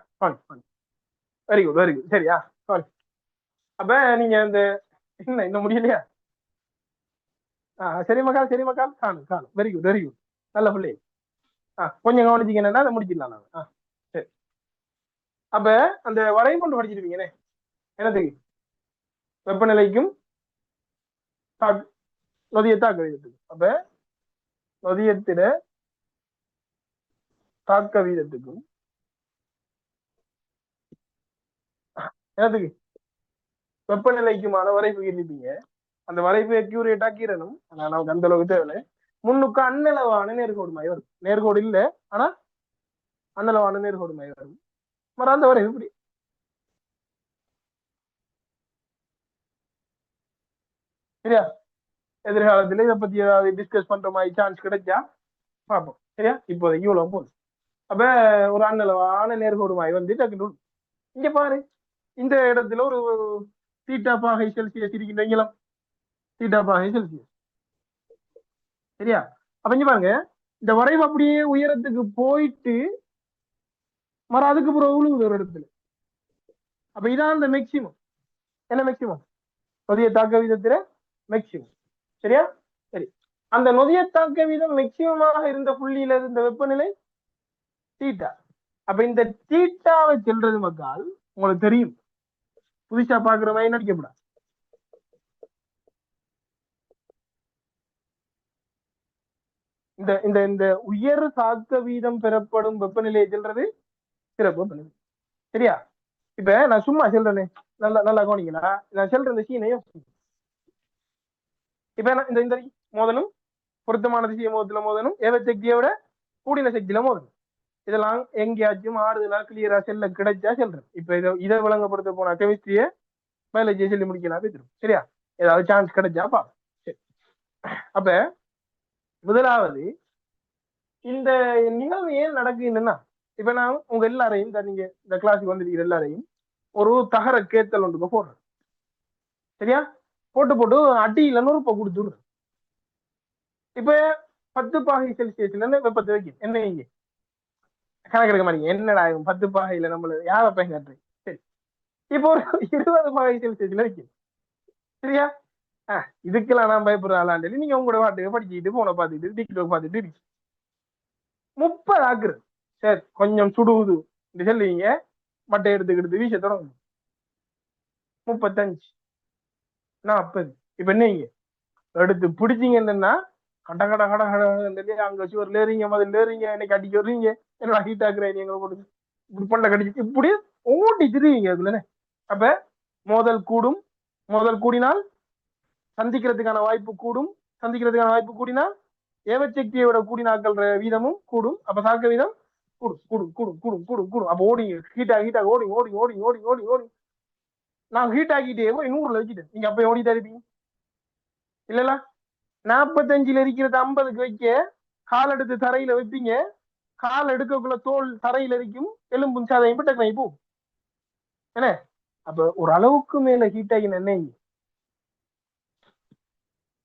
Very good very good. சரியா? அப்ப நீங்க இந்த என்ன இன்னும் முடியலையா? சரி மக்கால் சரி மக்கால். காணும் காணும். Very good very good. நல்ல பிள்ளை. கொஞ்சம் கவனிச்சிங்கன்னா அதை முடிச்சிடலாம் நான். சரி. அப்ப அந்த வரையும் கொண்டு படிச்சிருப்பீங்கன்னே என்னதுக்கு? வெப்பநிலைக்கும் நொதிய தாக்க. அப்ப நொதியத்தில தாக்க வீதத்துக்கும் என்னத்துக்கு வெப்பநிலைக்குமான வரைவு இருப்பீங்க. அந்த வரைவு அக்யூரேட்டா கீரணும். ஆனா நமக்கு அந்த அளவுக்கு தேவையில்லை. முன்னுக்கு அன்னளவான நேர்கோடு மாதிரி வரும். நேர்கோடு இல்லை, ஆனா அன்னளவான நேர்கோடு மாதிரி வரும். அந்த வரைவு இப்படி. சரியா? எதிர்காலத்துல இதை பத்தி ஏதாவது டிஸ்கஸ் பண்ற மாதிரி சான்ஸ் கிடைச்சா பார்ப்போம். சரியா? இப்போதைக்கு இவ்வளவு போதும். அப்ப ஒரு அன்னளவான நேர்கோடு மாதிரி வந்து டக்குனு இங்க பாரு, இந்த இடத்துல ஒரு தீட்டா பாகை செல்சியஸ் இருக்கின்ற இங்கெல்லாம் தீட்டா பாகை செல்சியஸ். சரியா? அப்ப இங்க பாருங்க, இந்த வரைவு அப்படியே உயரத்துக்கு போயிட்டு அதுக்கு பிறகு உழுவுது ஒரு இடத்துல. அப்ப இதான் இந்த மேக்சிமம். என்ன மேக்சிமம்? நொதிய தாக்க வீதத்துல மேக்சிமம். சரியா? சரி, அந்த நொதிய தாக்க வீதம் மேக்சிமமாக இருந்த புள்ளியில இருந்த வெப்பநிலை தீட்டா. அப்ப இந்த தீட்டாவை செல்றது மக்கள் உங்களுக்கு தெரியும். புதுசா பாக்குற மாதிரி நடிக்கப்படாது. இந்த இந்த இந்த உயர் தாக்க வீதம் பெறப்படும் வெப்பநிலையை செல்றது சிறப்பு வெப்பநிலை. சரியா? இப்ப நான் சும்மா சொல்றேனே, நல்லா நல்லா கவனிங்களா, நான் சொல்ற இந்த சீனையும் இப்ப இந்த இந்த மோதலும் பொருத்தமான திசைய மோதல மோதலும் ஏவ சக்தியை விட கூடின சக்தியில மோதலும். இதெல்லாம் எங்கேயாச்சும் ஆறுதலா கிளியரா செல்ல கிடைச்சா செல்றேன். இப்ப இதை விளங்கப்படுத்த போனா கெமிஸ்ட்ரிய பயாலஜியை சொல்லி முடிக்கலாம் பேசிடும். சரியா? ஏதாவது சான்ஸ் கிடைச்சா பா. சரி, அப்ப முதலாவது இந்த நிகழ்வு ஏன் நடக்குதுன்னா, இப்ப நான் உங்க எல்லாரையும் நீங்க இந்த கிளாஸுக்கு வந்திருக்கிற எல்லாரையும் ஒரு தகர கேத்தல் ஒன்றுக்கு போடுறேன். சரியா? போட்டு போட்டு அடியில நொறுப்ப கொடுத்துடுறேன். இப்ப 10 பாகை செல்சியஸ்ல இருந்து வெப்பத்தை வைக்கும். என்ன இங்க கணக்கு எடுக்க மாட்டீங்க. என்னடா 10 பாகையில நம்மள யார பயன் காட்டுறேன். சரி, இப்போ ஒரு 20 பாகை செல்சியஸ்ல வைக்கும். சரியா? இதுக்கெல்லாம் நான் பயப்படுறாள். நீங்க உங்களோட வாட்டுக்கு படிச்சுட்டு போன பார்த்துட்டு டிக்டாக் பார்த்துட்டு இருக்கு 30 ஆக்குறது. சரி, கொஞ்சம் சுடுவது சொல்லுவீங்க, மட்டை எடுத்துக்கிட்டு வீச தொடங்கும் 35 40. இப்ப என்ன எடுத்து பிடிச்சிங்க என்னன்னா கட கட கட கட அங்க சுவர் லேறீங்க, முதல்ல லேறீங்க, என்னைக்கு அடிக்க வர்றீங்க, என்னடா ஹீட் ஆக்குறீங்க எங்களை போட்டு இப்படி பண்ண கடிச்சு இப்படி ஓட்டி திருவீங்க அதுலன்னு. அப்ப மோதல் கூடும். மோதல் கூடினால் சந்திக்கிறதுக்கான வாய்ப்பு கூடும். சந்திக்கிறதுக்கான வாய்ப்பு கூடினால் ஏவச்சக்தியோட கூடினாக்கள் வீதமும் கூடும். அப்ப தாக்க வீதம் கூடும் கூடும் கூடும் கூடும் கூடும் கூடும். அப்ப ஓடிங்க ஹீட்டா ஹீட்டா ஓடி ஓடி ஓடி ஓடி ஓடி ஓடி நான் ஹீட் ஆக்கிட்டே போய் 100ல வச்சுட்டேன். நீங்க அப்ப ஓடிட்டா இருப்பீங்க இல்லல்ல? 45ல இருக்கிறது 50க்கு வைக்க கால் எடுத்து தரையில வைப்பீங்க. கால் எடுக்கக்குள்ள தோல் தரையில இருக்கும், எலும்பும் சதையும் டக்குனு போகும். என்ன? அப்ப ஒரு அளவுக்கு மேல ஹீட் ஆகி என்ன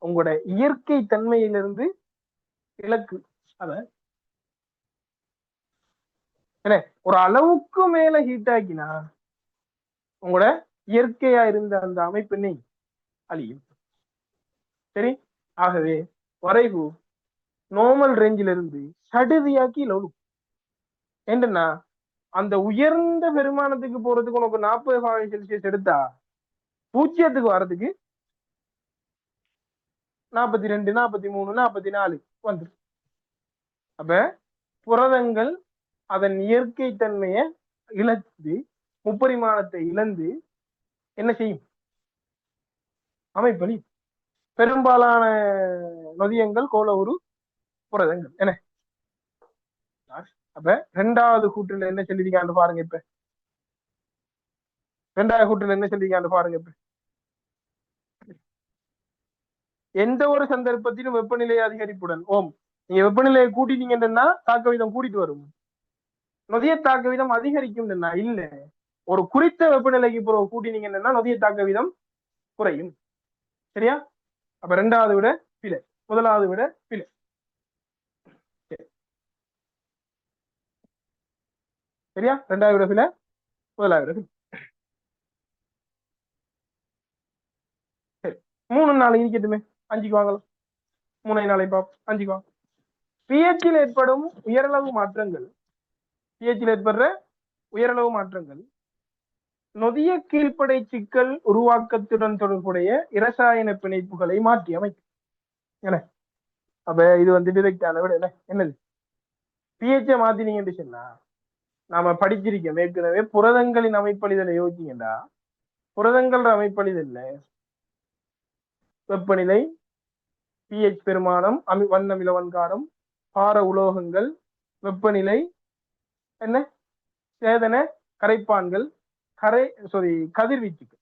உங்களோட இயற்கை தன்மையிலிருந்து இலக்கு. அத என்ன ஒரு அளவுக்கு மேல ஹீட் ஆக்கினா உங்களோட இயற்கையா இருந்த அந்த அமைப்பினை அழியும். சரி, ஆகவே வரைவு நார்மல் ரேஞ்சில இருந்து சடுதியாக்கி லொடும். என்னன்னா அந்த உயர்ந்த பெருமானத்துக்கு போறதுக்கு உனக்கு 40 பாகை செல்சியஸ் எடுத்தா 0க்கு வர்றதுக்கு 42 43 44 வந்துடும். அப்ப புரதங்கள் அதன் இயற்கை தன்மையை இழந்து முப்பரிமாணத்தை இழந்து என்ன செய்யும்? அமைப்பணி. பெரும்பாலான நொதியங்கள் கோளவுரு புரதங்கள். என்ன? அப்ப 2வது கூற்றுல என்ன சொல்லிருக்கான்னு பாருங்க. இப்ப 2வது கூற்றுல என்ன சொல்லிருக்கான்னு பாருங்க. இப்ப எந்த ஒரு சந்தர்ப்பத்திலும் வெப்பநிலை அதிகரிப்புடன் நீங்க வெப்பநிலையை கூட்டிட்டீங்கன்னா தாக்க வீதம் கூட்டிட்டு வரும். நொதிய தாக்க வீதம் அதிகரிக்கும் இல்ல, ஒரு குறித்த வெப்பநிலைக்கு பிறகு கூட்டினீங்கன்னா நொதிய தாக்க வீதம் குறையும். சரியா? அப்ப 2வது விட பிழை, 1வது விட பிழை. சரியா? 2வது விட பிழை, 1வது விட பிழை. சரி, 3 நாள் இருக்கட்டுமே, 5க்கு வாங்கலாம். 3 நாளை பார்ப்போம், 5க்கு வாங்க. pH-ல் ஏற்படும் உயரளவு மாற்றங்கள், pH-ல் ஏற்படுற உயரளவு மாற்றங்கள் நொதிய கீழ்ப்படை சிக்கல் உருவாக்கத்துடன் தொடர்புடைய இரசாயன பிணைப்புகளை மாற்றி அமைக்கும். என்ன? அப்ப இது டிரெக்டான விட என்னது? பிஹெச்சை மாத்தினீங்கன்னு சொன்னா நாம படிச்சிருக்கோம் ஏற்கனவே புரதங்களின் அமைப்பளிதலை யோசிச்சீங்கடா புரதங்கள் அமைப்பளிதல்ல வெப்பநிலை பிஹெச் பெருமானம் வண்ணமிலவன்காரம் பார உலோகங்கள் வெப்பநிலை என்ன சேதன கரைப்பான்கள் கதிர்வீச்சுக்கு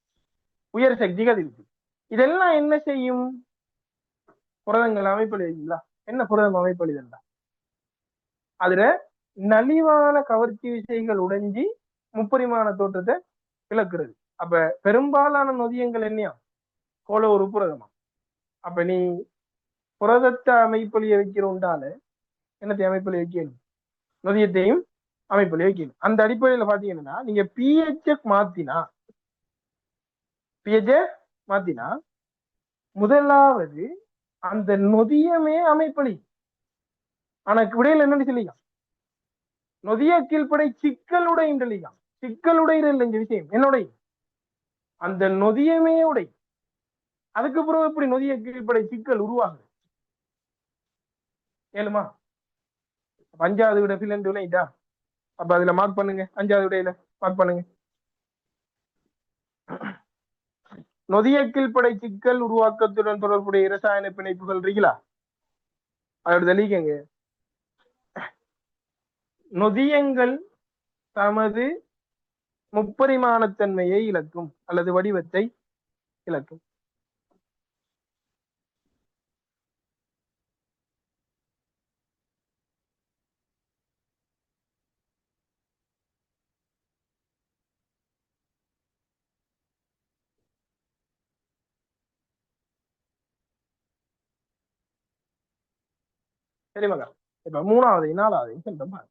உயர் சக்தி கதிர்வீச்சு இதெல்லாம் என்ன செய்யும் புரதங்கள் அமைப்பளிதா என்ன புரதம் அமைப்பளிதல்டா அதுல நலிவான கவர்ச்சி விசைகள் உடைஞ்சி முப்பரிமாண தோற்றத்தை விளக்குறது அப்ப பெரும்பாலான நொதியங்கள் என்னையா கோல ஒரு புரதமா அப்ப நீ புரதத்தை அமைப்பொலிய வைக்கிறோண்டால என்னத்தை அமைப்பொலி வைக்கணும் நொதியத்தையும் அமைப்பொலி வைக்கணும் அந்த அடிப்படையில பாத்தீங்கன்னா நீங்க பிஹெச் மாத்தினா முதலாவது அந்த நொதியமே அமைப்பொலி ஆனா விடையில என்னன்னு சொல்லிக்கலாம் நொதிய கீழ்ப்படை சிக்கலுடைய இந்த விஷயம் என்னுடைய அந்த நொதியமே உடை அதுக்கு பிறகு எப்படி நொதிய கீழ்ப்படை சிக்கல் உருவாகுது ஏழுமா 5வது விட பில்லன் விளையிட்டா அப்ப அதுல மார்க் பண்ணுங்க 5வது விடையில மார்க் பண்ணுங்க நொதிய கீழ்ப்படை சிக்கல் உருவாக்கத்துடன் தொடர்புடைய இரசாயன பிணைப்புகள் இருக்குல்ல அதோட தெளிக்கங்க நொதியங்கள் தமது முப்பரிமாணத்தன்மையை இழக்கும் அல்லது வடிவத்தை இழக்கும் சரி மகா இப்ப 3வது 4வது சொல்றேன்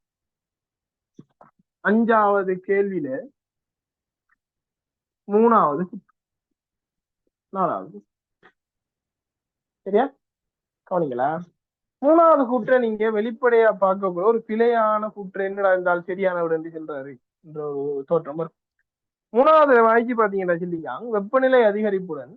5வது கேள்வியில 3வது 4வது சரியா கவனிங்களா 3வது கூற்றை நீங்க வெளிப்படையா பார்க்க ஒரு பிழையான கூற்று என்னடா இருந்தால் சரியான விட என்று சொல்றாரு என்ற ஒரு தோற்றம் வரும் 3வது வாய்ச்சி பாத்தீங்கன்னா சொல்லிக்காங்க வெப்பநிலை அதிகரிப்புடன்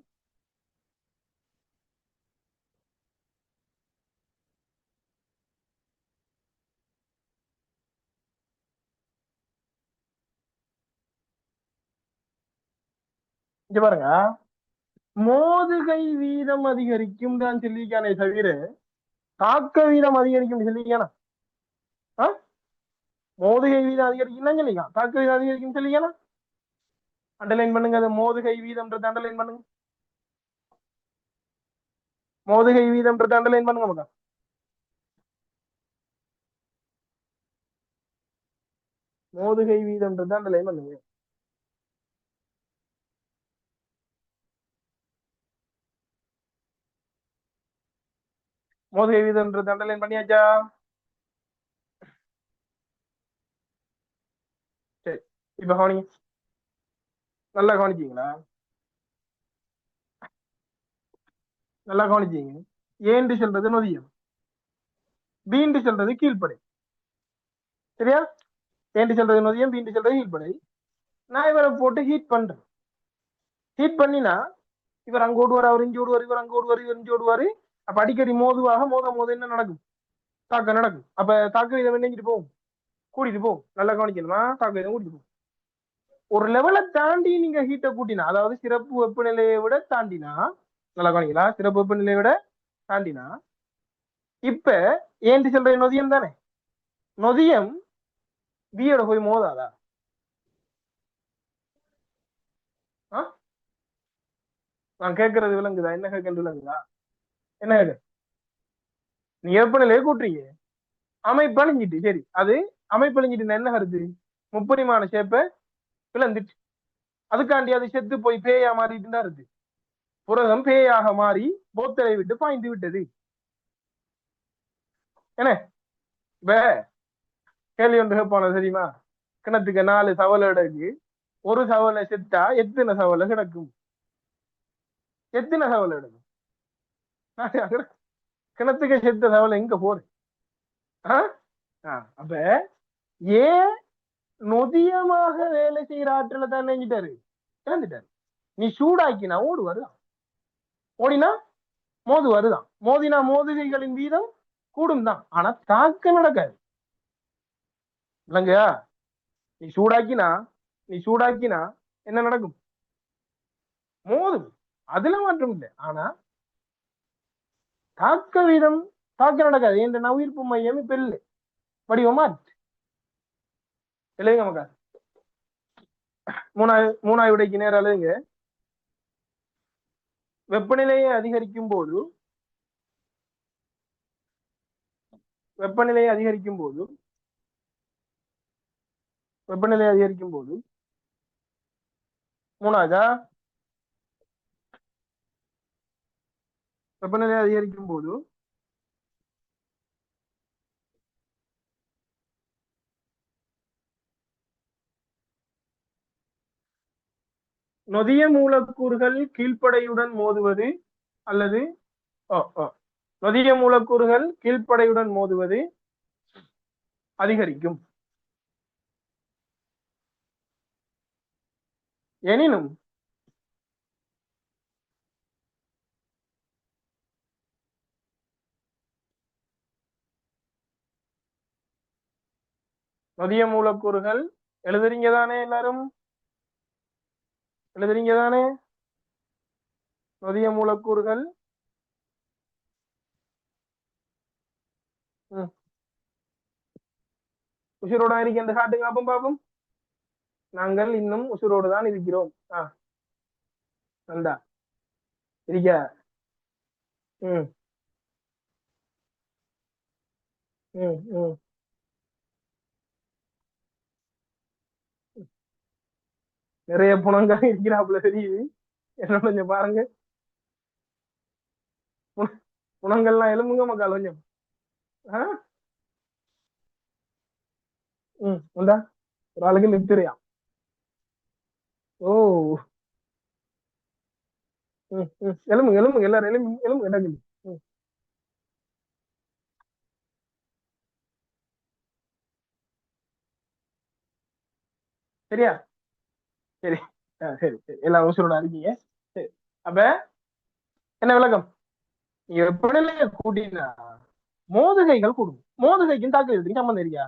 இங்க பாருங்க மோதுகை வீதம் அதிகரிக்கும் தான் சொல்லிக்கானே தவிர தாக்க வீதம் அதிகரிக்கும் சொல்லிக்கானா மோதுகை வீதம் அதிகரிக்கும் தான் சொல்லிக்கான் தாக்க வீதம் அதிகரிக்கும் சொல்லிக்கானா அண்டர்லைன் பண்ணுங்க அது மோதுகை வீதம்ன்றது அண்டர்லைன் பண்ணுங்க மோதுகை வீதம்ன்றது அண்டர்லைன் பண்ணுங்க மக்கா மோதுகை வீதம்ன்றது அண்டர்லைன் பண்ணுங்க மோதுகை வீதம்ன்றது அண்டர்லைன் பண்ணியாச்சா சரி இப்ப கவனிங்க நல்லா கவனிச்சீங்களா நல்லா கவனிச்சீங்க ஏன்று சொல்றது நொதியம் பீண்டு சொல்றது கீழ்ப்படை சரியா ஏன்று சொல்றது நொதியம் பீண்டு சொல்றது கீழ்ப்படை நான் இவரை போட்டு ஹீட் பண்றேன் ஹீட் பண்ணினா இவர் அங்க ஓடுவார் அவர் இங்க ஓடுவார் இவர் அங்க ஓடுவார் இவர் இங்க ஓடுவாரு அப்ப அடிக்கடி மோத என்ன நடக்கும் தாக்கம் நடக்கும் அப்ப தாக்க வீதம் என்னங்கிட்டு போகும் கூட்டிட்டு போகும் நல்லா கவனிக்கணுமா தாக்க வீதம் கூட்டிட்டு போகும் ஒரு லெவலை தாண்டி நீங்க ஹீட்டை கூட்டினா அதாவது சிறப்பு வெப்பநிலையை விட தாண்டினா நல்லா கவனிக்கலாம் சிறப்பு வெப்பநிலையை விட தாண்டினா இப்ப ஏன்ட்டு சொல்ற நொதியம் தானே நொதியம் பியோட போய் மோதாதா நான் கேட்கறது விளங்குதா என்ன கேட்கறது விளங்குதா என்ன கேட்க நீ வெப்பநிலையை கூட்டுறீங்க அமைப்பழிஞ்சிட்டு சரி அது அமைப்பழிஞ்சிட்டு என்ன கருத்து முப்பரிமாண ஷேப்பை பிளந்துட்டு அதுக்காண்டி அது செத்து போய் பேயா மாறிட்டு தான் இருக்கு புரதம் பேயாக மாறி போத்தலை விட்டு பாய்ந்து விட்டது என்ன இப்ப கேள்வி ஒன்று கேட்பான தெரியுமா கிணத்துக்கு 4 சவலை எடுக்கு ஒரு சவலை செத்தா எத்தனை சவலை கிடக்கும் எத்தனை சவலை எடுக்கும் கிணத்துக்கு செத்த சவலை எங்க போற அப்ப ஏன் நொதியமாக வேலை செய்யற ஆற்றலை தான் நினைஞ்சிட்டாரு இழந்துட்டாரு நீ சூடாக்கினா ஓடு வருதான் ஓடினா மோது வருதான் மோதினா மோதுகைகளின் வீதம் கூடும் தான் ஆனா தாக்க நடக்காது இல்லைங்கயா? நீ சூடாக்கினா நீ சூடாக்கினா என்ன நடக்கும்? மோதும். அதுல மாற்றம் இல்லை. ஆனா தாக்க வீதம் தாக்க நடக்காது. என்ற நவீர்ப்பு மையம் இப்ப இல்லை. வடிவமா இல்லைங்க மக்கா. மூணாவது விடைக்கு நேரம் அழுங்க. வெப்பநிலையை அதிகரிக்கும் போது வெப்பநிலையை அதிகரிக்கும் போது வெப்பநிலை அதிகரிக்கும் போது மூணாவதா வெப்பநிலை அதிகரிக்கும் போது நொதிய மூலக்கூறுகள் கீழ்ப்படையுடன் மோதுவது அல்லது நொதிய மூலக்கூறுகள் கீழ்ப்படையுடன் மோதுவது அதிகரிக்கும். எனினும் நொதிய மூலக்கூறுகள் எழுதுறீங்க தானே? எல்லாரும் எழுதுறீங்க தானே? நொதிய மூலக்கூறுகள் உசுரோட இருக்கின்ற காட்டுங்க அப்பம் பாப்போம். நாங்கள் இன்னும் உசுரோடு தான் இருக்கிறோம். நந்தா இருக்க. ம் ம் ம் நிறைய புணங்கள் இருக்கிறாப்புல தெரியுது. என்ன கொஞ்சம் பாருங்க. புணங்கள்லாம் எலும்புங்க மக்கள் கொஞ்சம். உண்டா? ஒரு ஆளுக்கு நிறுத்துறியா? ஓ. எலும்புங்க எலும்புங்க எல்லாரும் எலும்பு கிடக்குது. சரியா? சரி சரி சரி எல்லாம் உசுரோட இருக்கீங்க. சரி அப்ப என்ன விளக்கம்? நீங்க வெப்பநிலையை கூட்டினா மோதுகைகள் கூடும். மோதுகைக்கும் தாக்கல் இருக்கு சம்பந்தம் இருக்கா?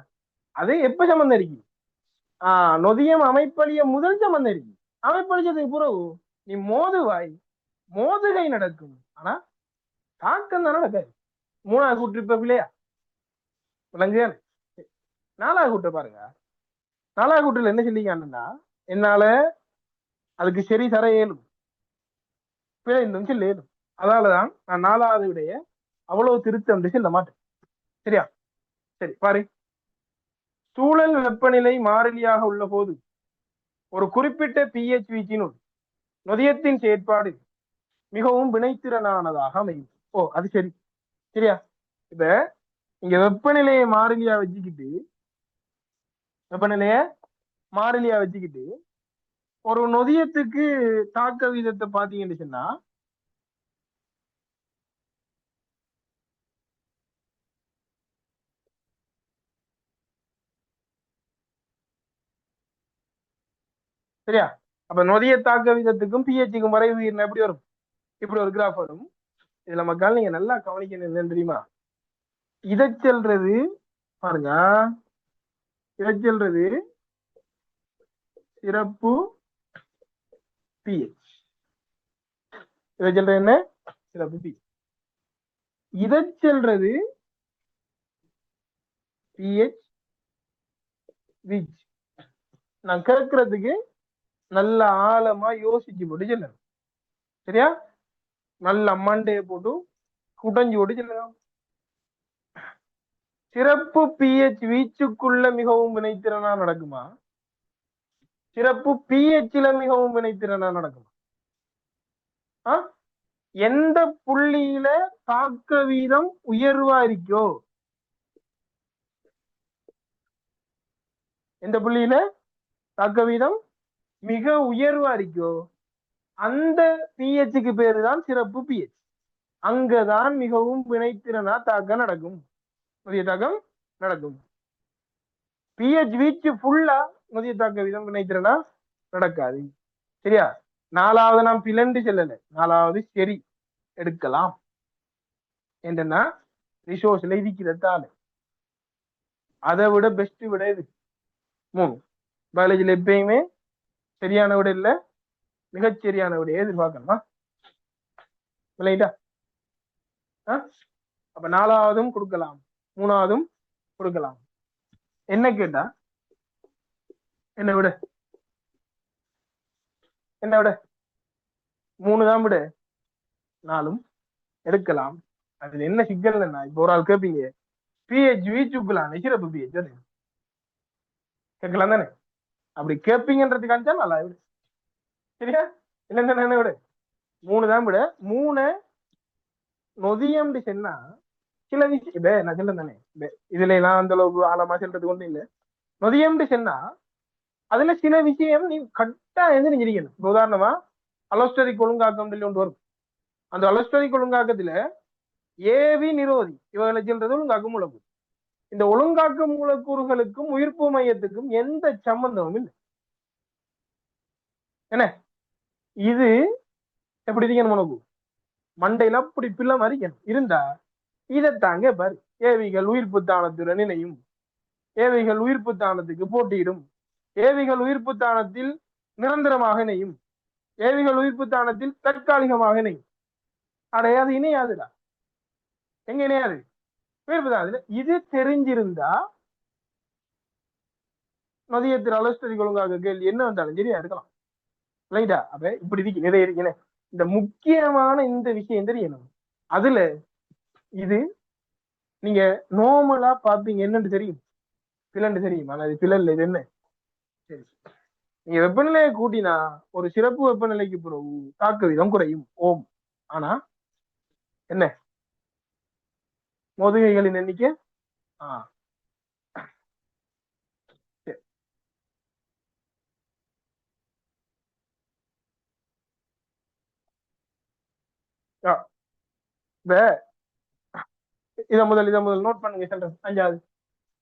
அது எப்ப சம்பந்தம் இருக்கு? நொதியம் அமைப்பழிய முதல் சம்பந்தம் இருக்கு. அமைப்பழிச்சதுக்கு பிறகு நீ மோதுவாய், மோதுகை நடக்கும். ஆனா தாக்கம் தானே நடக்காது. மூணாவது கூட்டு இப்ப இல்லையா? விளங்குதானே? நாலாவது கூட்ட பாருங்க. நாலாவது கூட்டுல என்ன சொல்லிக்கான்னா, என்னால அதுக்கு சரி தர இயலும், பிழை இருந்தும் சொல்ல இயலும். அதனாலதான் நான் நாலாவது விடைய அவ்வளவு திருத்தம் சொல்ல மாட்டேன். சரியா? சரி பாரு. சூழல் வெப்பநிலை மாறிலியாக உள்ள போது ஒரு குறிப்பிட்ட pH வீச்சினுள் நொதியத்தின் செயற்பாடு மிகவும் வினைத்திறனானதாக அமையும். அது சரி. சரியா? இப்ப இங்க வெப்பநிலையை மாறிலியா வச்சுக்கிட்டு ஒரு நொதியத்துக்கு தாக்க வீதத்தை பாத்தீங்கன்னு சொன்னா சரியா? அப்ப நொதிய தாக்க வீதத்துக்கும் pHக்கும் வரைவு எப்படி வரும்? இப்படி ஒரு கிராஃப் வரும். இதுல மக்கள் நீங்க நல்லா கவனிக்கணும் என்னன்னு தெரியுமா? இதை செல்றது பாருங்க. இதை செல்றது சிறப்பு pH. இதை செல்றது என்ன? சிறப்பு pH. இதை செல்றது pH வீச்சு. நான் கேட்கறதுக்கு நல்ல ஆழமா யோசிச்சு போட்டு சொல்லணும். சரியா? நல்ல மண்டையை போட்டு குடஞ்சு போட்டு சொல்லணும். சிறப்பு pH வீச்சுக்குள்ள மிகவும் வினைத்திறனா நடக்குமா? சிறப்பு pHல மிகவும் வினைத்திறனா நடக்குமா? எந்த புள்ளியில தாக்க வீதம் உயர்வா இருக்கோ, எந்த புள்ளியில தாக்க வீதம் மிக உயர்வா இருக்கோ அந்த pHக்கு பேரு தான் சிறப்பு pH. அங்கதான் மிகவும் வினைத்திறனா தாக்கம் நடக்கும், நொதிய தாக்கம் நடக்கும். pH வீச்சு ஃபுல்லா நொதிய தாக்க வீதம் வினைத்திறனா நடக்காது. சரியா? நாலாவது நாம் பிளண்டு செல்லல, நாலாவது சரி எடுக்கலாம் என்றா ரிசோர்ஸ்ல இருக்கிறதால அதை விட பெஸ்ட் விட இது. 3. பயாலஜில எப்பயுமே சரியான விட இல்ல, மிகச்சரியான விடையை எதிர்பார்க்கணுமா? இல்லைட்டா? அப்ப 4வதும் கொடுக்கலாம், 3வதும் கொடுக்கலாம். என்ன கேட்டா என்ன விட? என்ன விட? 3 தான் விட, 4ம் எடுக்கலாம். அதுல என்ன சிக்கல்? என்ன இப்ப ஒரு ஆள் கேட்பீங்க, பிஹெச் வீச்சுக்கலாம் சிறப்பு பிஹெச் கேட்கலாம் தானே? அப்படி கேட்பீங்கன்றதுக்காக நல்லா விடு. சரியா? இல்ல என்ன விட? 3 தான் விட. 3 நொதியம் சொன்னா சில விஷயம் நான் சொல்ல தானே, இதுல எல்லாம் அந்த அளவுக்கு ஆழமா சொல்றது ஒண்ணும் இல்ல. நொதியம் சொன்னா அதுல சில விஷயம் நீ கட்டா எழுந்திருக்கணும். இப்ப உதாரணமா அலோஸ்டரிக் ஒழுங்காக்கம் ஒன்று வரும். அந்த அலோஸ்டரிக் ஒழுங்காக்கத்துல ஏவி நிரோதி இவர்களை சொல்றது ஒழுங்காக்கும் மூலக்கூறு. இந்த ஒழுங்காக்கும் மூலக்கூறுகளுக்கும் உயிர்ப்பு மையத்துக்கும் எந்த சம்பந்தமும் இல்லை. என்ன இது எப்படி இருக்கணும்? உனக்கு மண்டையில அப்படி பிள்ளை மறிக்கணும். இருந்தா இதைத்தாங்க பாரு, ஏவிகள் உயிர்ப்பு தானத்துடன் இணையும், ஏவிகள் உயிர்ப்பு தானத்துக்கு போட்டியிடும், ஏவிகள் உயிர்ப்பு தானத்தில் நிரந்தரமாக இணையும், ஏவிகள் உயிர்ப்பு தானத்தில் தற்காலிகமாக இணையும். அடையாது, இணையாதுடா. எங்க இணையாது? உயிர்ப்பு தானத்துல. இது தெரிஞ்சிருந்தா நொதியத்தில் அலோஸ்டரிக் ஒழுங்காக கேள்வி என்ன வந்தாலும் சரியா இருக்கலாம். ரைட்டா? அப்ப இப்படி இருக்கு, நிறைய இருக்குன்னு. இந்த முக்கியமான இந்த விஷயம் தெரியணும். அதுல இது நீங்க நார்மலா பாப்பீங்க, என்னன்னு தெரியும், பிளண்டு தெரியும். ஆனா இது பிளல், இது என்ன? சரி, நீங்க வெப்பநிலையை கூட்டினா ஒரு சிறப்பு வெப்பநிலைக்கு பிறகு தாக்க விதம் குறையும் ஓம். ஆனா என்ன? மோதுகைகளின் எண்ணிக்கை இத முதல் நோட் பண்ணுங்க. செல்றேன்.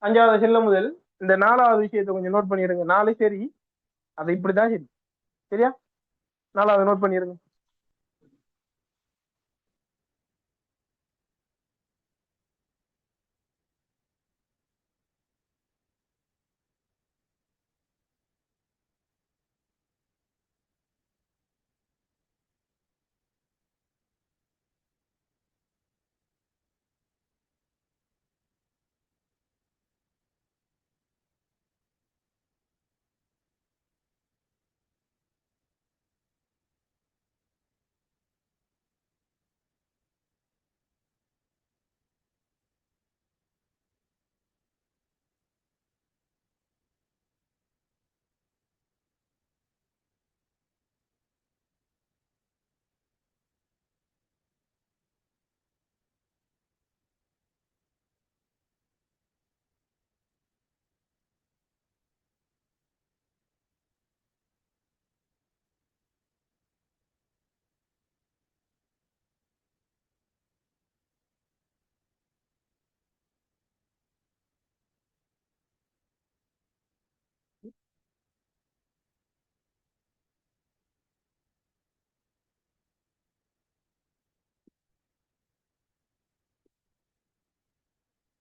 அஞ்சாவது செல்ல முதல் இந்த 4வது விஷயத்தை கொஞ்சம் நோட் பண்ணிடுங்க. 4 சரி, அது இப்படிதான் சரி. சரியா? 4வது நோட் பண்ணிருங்க.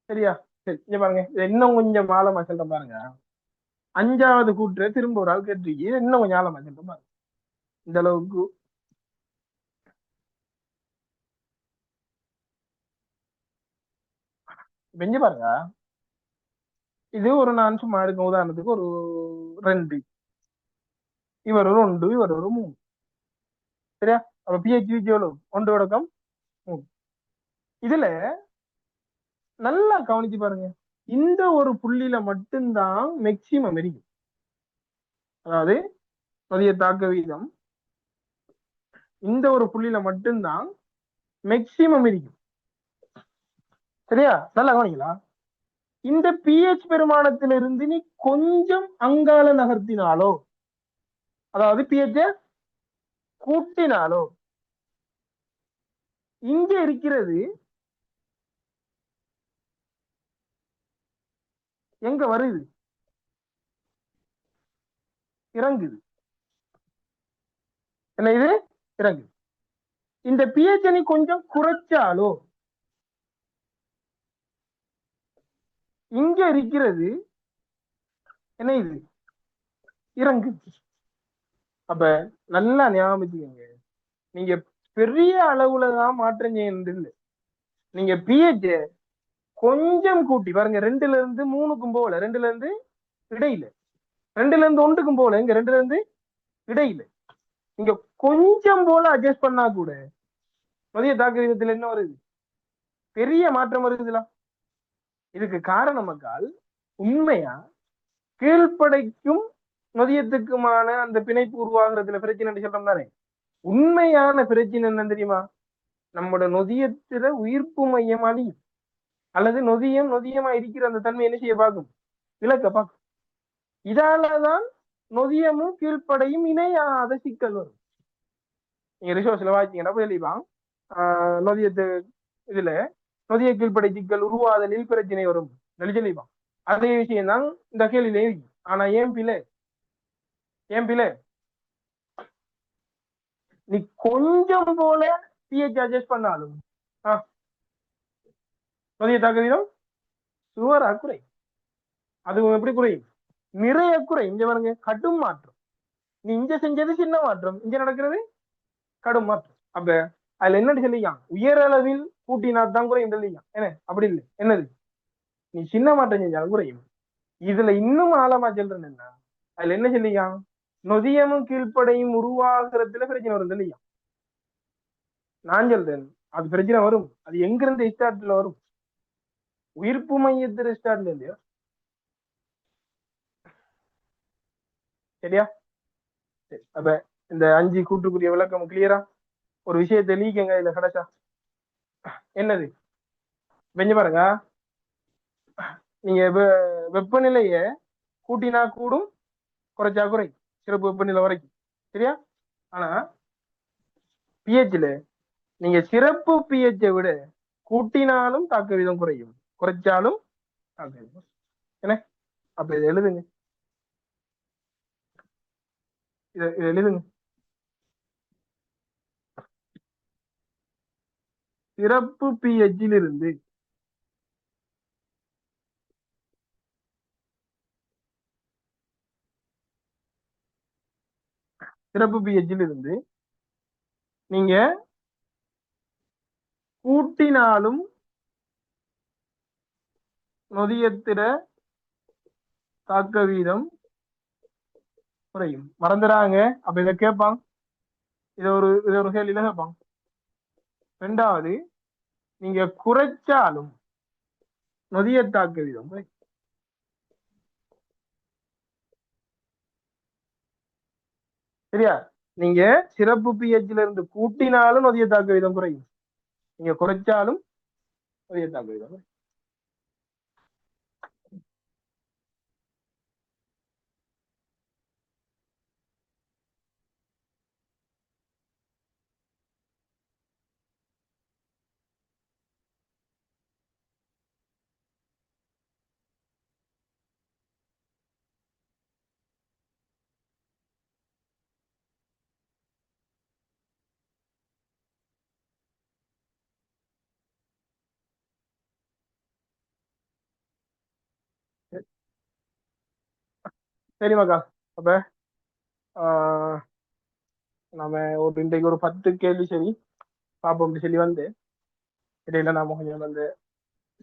சரியா? சரி, இங்க பாருங்க, இன்னும் கொஞ்சம் ஆழமா சொல்ற பாருங்க. 5வது கூற்று திரும்ப ஒரு ஆள் கேட்டிருக்கீங்க, இன்னும் கொஞ்சம் ஆழமா சொல்ற பாருங்க. இந்த அளவுக்கு வெஞ்சு பாருங்க. இது ஒரு நான் சும்மா எடுக்க உதாரணத்துக்கு ஒரு 2, இவர் ஒரு 1, இவர் ஒரு 3. சரியா? அப்ப பிஹெச் எவ்வளவு? 1 தொடக்கம் 3. இதுல நல்லா கவனிச்சு பாருங்க, இந்த ஒரு புள்ளியில மட்டும்தான் மேக்சிமம் இருக்கும். அதாவது மதிய தாக்க வீதம் இந்த ஒரு புள்ளியில மட்டும்தான் மேக்சிமம் இருக்கும். சரியா? நல்லா கவனிக்கலாம். இந்த பிஹெச் பெருமானத்திலிருந்து நீ கொஞ்சம் அங்கால நகர்த்தினாலோ, அதாவது பிஹெச் கூட்டினாலோ, இங்க இருக்கிறது எங்க வருது? இறங்குது. என்ன இது? இறங்குது. இந்த பிஹெச் நீ கொஞ்சம் குறைச்சாலோ, இங்க இருக்கிறது என்ன இது இறங்கு. அப்ப நல்லா ஞாபகம், நீங்க பெரிய அளவுலதான் மாற்றம் செய்யறது இல்லை. நீங்க பிஹெச் கொஞ்சம் கூட்டி பாருங்க, 2ல இருந்து 3க்கும் போல, 2ல இருந்து இடையில, 2ல இருந்து 1க்கும் போல, இங்க 2ல இருந்து இடையில நீங்க கொஞ்சம் போல அட்ஜஸ்ட் பண்ணா கூட மதிய தாக்கு விதத்துல என்ன வருது, பெரிய மாற்றம் வருதுல. இதுக்கு காரணம் மக்கள் உண்மையா கீழ்ப்படைக்கும் மதியத்துக்குமான அந்த பிணைப்பு உருவாகிறதுல பிரச்சனை சொல்றோம் தானே. உண்மையான பிரச்சனை என்ன தெரியுமா, நம்மளோட நொதியத்துல உயிர்ப்பு மையம் அழியும், அல்லது நொதியமா இருக்கிற அந்த தன்மை என்ன செய்ய பார்க்கும், இலக்க பார்க்கும். இதாலதான் நொதியமும் கீழ்ப்படையும் இணையாத சிக்கல் வரும். நீங்க ரிசோர்ஸ்ல வாய்ச்சீங்கன்னா போய் நொதியத்து இதுல நொதிய கீழ்ப்படை சிக்கல் உருவாதலில் பிரச்சனை வரும் தெளிவான். அதே விஷயம் தான் இந்த கேள்வியில இருக்கு. ஆனா ஏன் பிள்ளை நீ கொஞ்சம் போல பிஹெச் அட்ஜஸ்ட் பண்ணாலும் நொதிய தாக்குதலும் சுவரா குறை. அது எப்படி குறையும், நிறைய குறை. இங்க பாருங்க, கடும் மாற்றம். நீ இங்க செஞ்சது சின்ன மாற்றம், இங்க நடக்கிறது கடும் மாற்றம். அப்ப அதுல என்னன்னு சொல்லிக்கான், உயரளவில் கூட்டினாத்தான் குறையும் சொல்லிக்கான். என்ன அப்படி இல்லை, என்னது நீ சின்ன மாற்றம் செஞ்சாலும் குறையும். இதுல இன்னும் ஆழமா சொல்றேன் என்ன, அதுல என்ன சொல்லிக்கான், நொதியமும் கீழ்ப்படையும் உருவாகிறதுல பிரச்சனை வரும் இல்லையா. நான் சொல்றேன் அது பிரச்சனை வரும். அது எங்கிருந்து ஸ்டார்ட்ல வரும், உயிர்ப்பு மையத்துல ஸ்டார்ட்ல இல்லையா. சரியா? சரி, அப்ப இந்த 5 கூட்டுக்குரிய விளக்கம் கிளியரா? ஒரு விஷயத்தை லீக்கங்க இதுல கிடைச்சா என்னது வெஞ்ச பாருங்க, நீங்க வெப்பநிலைய கூட்டினா கூடும், குறைச்சா குறை, சிறப்பு வெப்பநிலை வரைக்கும். சரியா? ஆனா பிஹெச்ல நீங்க சிறப்பு பிஹெச்சை விட கூட்டினாலும் தாக்க வீதம் குறையும், குறைச்சாலும் தாக்க வீதம். என்ன அப்ப இதை எழுதுங்க, இதை எழுதுங்க. சிறப்பு பிஹெச்சில் இருந்து சிறப்பு பிஹெச்சில் இருந்து நீங்க கூட்டினாலும் நொதியத்திர தாக்க வீதம் குறையும். மறந்துடாங்க. அப்ப இதை கேட்பான், இதை ஒரு கேள்வியில கேட்பான். 2வது, நீங்க குறைச்சாலும் நொதிய தாக்க வீதம் குறையும். சரியா? நீங்க சிறப்பு பிஹெச்ல இருந்து கூட்டினாலும் நொதிய தாக்க வீதம் குறையும், நீங்க குறைச்சாலும் நொதிய தாக்க வீதம் குறையும். சரி மக்கா, அப்ப நம்ம இன்றைக்கு ஒரு 10 கேள்வி சரி பாப்போம் சொல்லி வந்து இடையில நாம கொஞ்சம் வந்து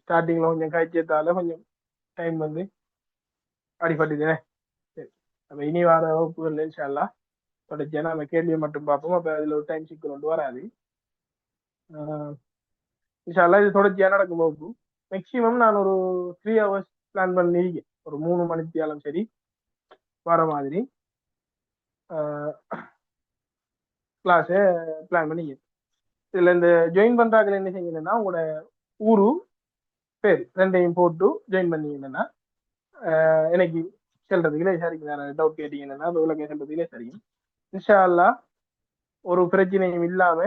ஸ்டார்டிங்ல கொஞ்சம் காய்ச்சத்தால கொஞ்சம் டைம் வந்து அடிபட்டுதுனே. சரி, நம்ம இனி வர வகுப்புகள் இன்ஷா தொடர்ச்சியா நம்ம கேள்வியை மட்டும் பார்ப்போம். அப்ப அதுல ஒரு டைம் சிக்கல் கொண்டு வராது. இன்ஷா இது தொடர்ச்சியா நடக்கும் வகுப்பு. மேக்சிமம் நான் ஒரு 3 hours பிளான் பண்ணிருக்கேன், ஒரு 3 மணித்தியாலும் சரி வர மாதிரி கிளாஸை பிளான் பண்ணிக்கேன். இதுல இந்த ஜாயின் பண்றாங்க என்ன செய்யணும்னா, உங்களோட ஊரு பேர் 2ஐயும் போட்டு ஜாயின் பண்ணீங்கன்னா எனக்கு செல்றதுக்குள்ளே சரிங்க. வேற டவுட் கேட்டீங்கன்னா விளக்கம் செல்றதுக்குள்ளே சரியும். இன்ஷா அல்லாஹ் ஒரு பிரச்சனையும் இல்லாம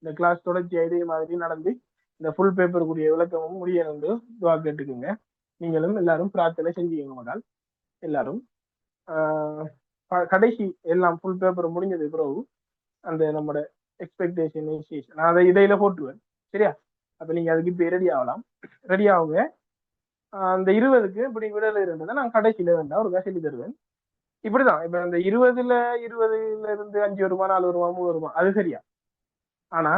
இந்த கிளாஸ் தொடர்ச்சியா இதே மாதிரி நடந்து இந்த ஃபுல் பேப்பருக்குரிய விளக்கமும் முடியணும் துவா கேட்டுக்குங்க. நீங்களும் எல்லாரும் பிரார்த்தனை செஞ்சீங்க முதல் எல்லாரும். கடைசி எல்லாம் ஃபுல் பேப்பர் முடிஞ்சது பிறகு அந்த நம்மளோட எக்ஸ்பெக்டேஷன் நான் அதை இடையில போட்டுருவேன். சரியா? அப்ப நீங்க அதுக்கு இப்ப ரெடி ஆகலாம். ரெடி ஆகுங்க. அந்த 20க்கு இப்படி விடல இருந்ததை நான் கடைசியில வேண்டாம் ஒரு சொல்லி தருவேன். இப்படிதான் இப்ப இந்த 20ல இருந்து 5 வருமா 4 வருமா 3 வருமா அது சரியா. ஆனா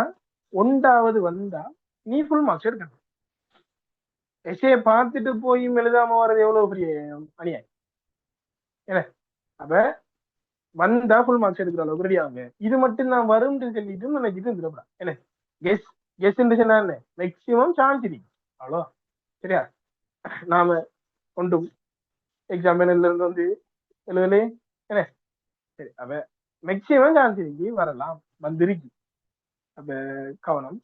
1வது வந்தா நீ ஃபுல் மார்க்ஸ் எடுக்கணும். எஸ்ஏ பார்த்துட்டு போய் எழுதாம வர்றது எவ்வளவு பெரிய அநியாயம். என்ன அப்ப வந்தா ஃபுல் மார்க்ஸ் எடுக்கிற அளவுக்கு ரெடி ஆகுங்க. இது மட்டும் நான் வரும்னு சொல்லிட்டு நினைச்சிட்டு இருந்துடா. என்ன கெஸ் கெஸ் சொன்னா என்ன மேக்சிமம் சான்ஸ் இருக்கு அவ்வளோ. சரியா நாம கொண்டும் எக்ஸாம் இருந்து வந்து எழுதலே. என்ன சரி அப்ப மேக்சிமம் சான்ஸ் இருக்கு வரலாம் வந்திருக்கு. அப்ப கவனம்.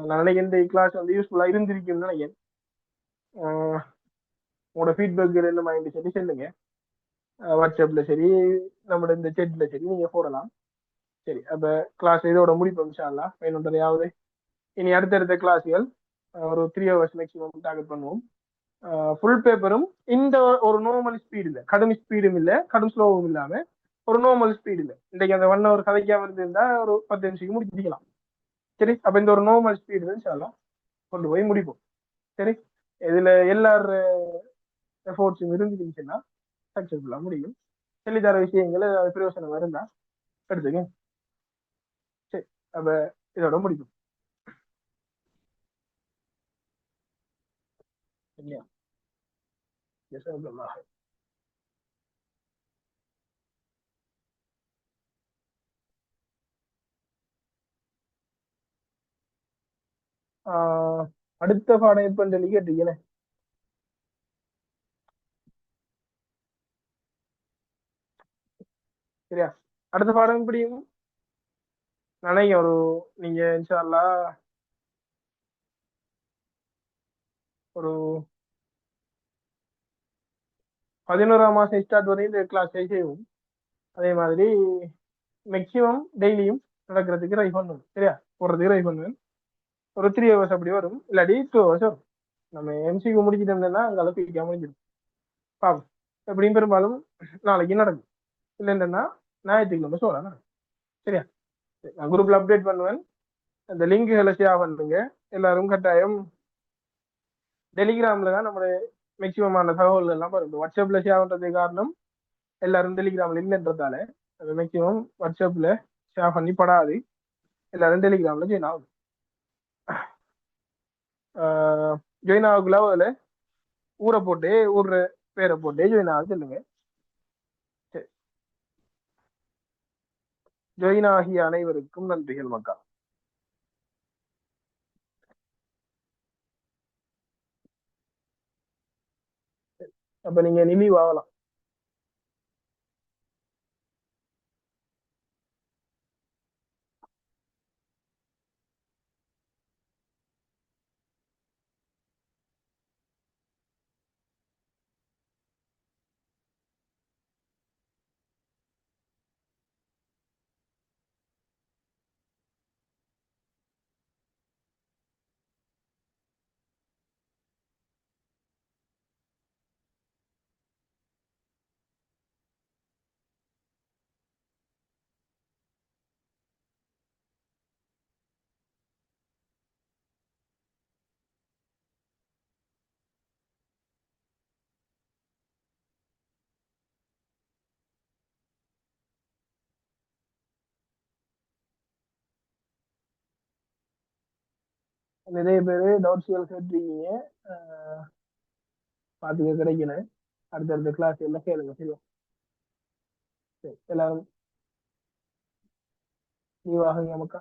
நான் நினைக்கிறேன் இந்த கிளாஸ் வந்து யூஸ்ஃபுல்லா இருந்திருக்குன்னு நினைக்கிறேன். உங்களோட ஃபீட்பேக் என்ன மைண்ட் சரி சொல்லுங்க. வாட்ஸ்அப்ல சரி நம்மளோட இந்த செட்ல சரி நீங்க போடலாம். சரி அப்ப கிளாஸ் இதோட முடிப்போம் இன்ஷா அல்லாஹ். வேணுன்றதையாவது இனி அடுத்தடுத்த கிளாஸ்கள் ஒரு 3 ஹவர்ஸ் மேக்ஸிமம் டார்கெட் பண்ணுவோம். ஃபுல் பேப்பரும் இந்த ஒரு நார்மல் ஸ்பீடு இல்லை, கடும் ஸ்பீடும் இல்லை கடும் ஸ்லோவும் இல்லாம ஒரு நார்மல் ஸ்பீடு இல்லை. இன்றைக்கு அந்த 1 ஹவர் கதைக்காம இருந்திருந்தா ஒரு 10 நிமிஷம் முடிச்சிக்கலாம். சரி அப்ப இந்த ஒரு நார்மல் ஸ்பீடு இன்ஷா அல்லாஹ் கொண்டு போய் முடிப்போம். சரி இதுல எல்லார் எஃபோர்ட்ஸும் இருந்துச்சுன்னா சக்சஸ்ஃபுல்லா முடியும். சொல்லித்தர விஷயங்கள் பிரயோசனம் இருந்தா எடுத்துங்க. சரி அப்ப இதோட முடிக்கும். சரியா ஜஸாக்கல்லாஹ். அடுத்த பாடம் எப்பன்னு சொல்லி கேட்டீங்களே. சரியா அடுத்த பாடம் இப்படியும் நினைக்க ஒரு நீங்க இன்ஷா அல்லாஹ் ஒரு 11ஆம் மாசம் ஸ்டார்ட் வரையும் இந்த கிளாஸ் செய்வோம். அதே மாதிரி மேக்சிமம் டெய்லியும் நடக்கிறதுக்கு ட்ரை பண்ணுவேன். சரியா போடுறதுக்கு ட்ரை பண்ணுவேன். ஒரு 3 ஹவர்ஸ் அப்படி வரும், இல்லாட்டி 2 ஹவர்ஸ் வரும். நம்ம எம்சிக்கு முடிச்சுட்டோம்னா அங்கே அளவுக்கு முடிஞ்சிடும். பாப்போம் எப்படியும் பெரும்பாலும் நாளைக்கு நடக்கும். இல்லைன்னா ஞாயிற்றுக்கிழமை சோழ நடக்கும். சரியா நான் குரூப்ல அப்டேட் பண்ணுவேன். அந்த லிங்க்குகளை ஷேர் பண்ணுங்க. எல்லாரும் கட்டாயம் டெலிகிராம்ல தான் நம்மளுடைய மேக்சிமமான தகவல்கள் எல்லாம் பாருங்க. வாட்ஸ்அப்ல ஷேர் பண்றதுக்கு காரணம் எல்லாரும் டெலிகிராம்ல இல்லைன்றதால அது மேக்சிமம் வாட்ஸ்அப்ல ஷேர் பண்ணி படாது. எல்லாரும் டெலிகிராம்ல ஜாயின் ஆகும். ஜாயின் ஆகுக்குள்ள அதில் ஊரை போட்டு ஊர்ற பேரை போட்டு ஜாயின் ஆக சொல்லுங்க. சரி ஜாயின் ஆகிய அனைவருக்கும் நன்றிகள் மக்கா. அப்ப நீங்க நினைவு ஆகலாம். நிறைய பேரு டவுட்ஸ்கள் கேட்டிருக்கீங்க. பார்த்துக்க கிடைக்கல. அடுத்தடுத்த கிளாஸ் எல்லாம் கேளுங்க. சரியா சரி எல்லாரும் லீவ் ஆகுங்க மக்கா.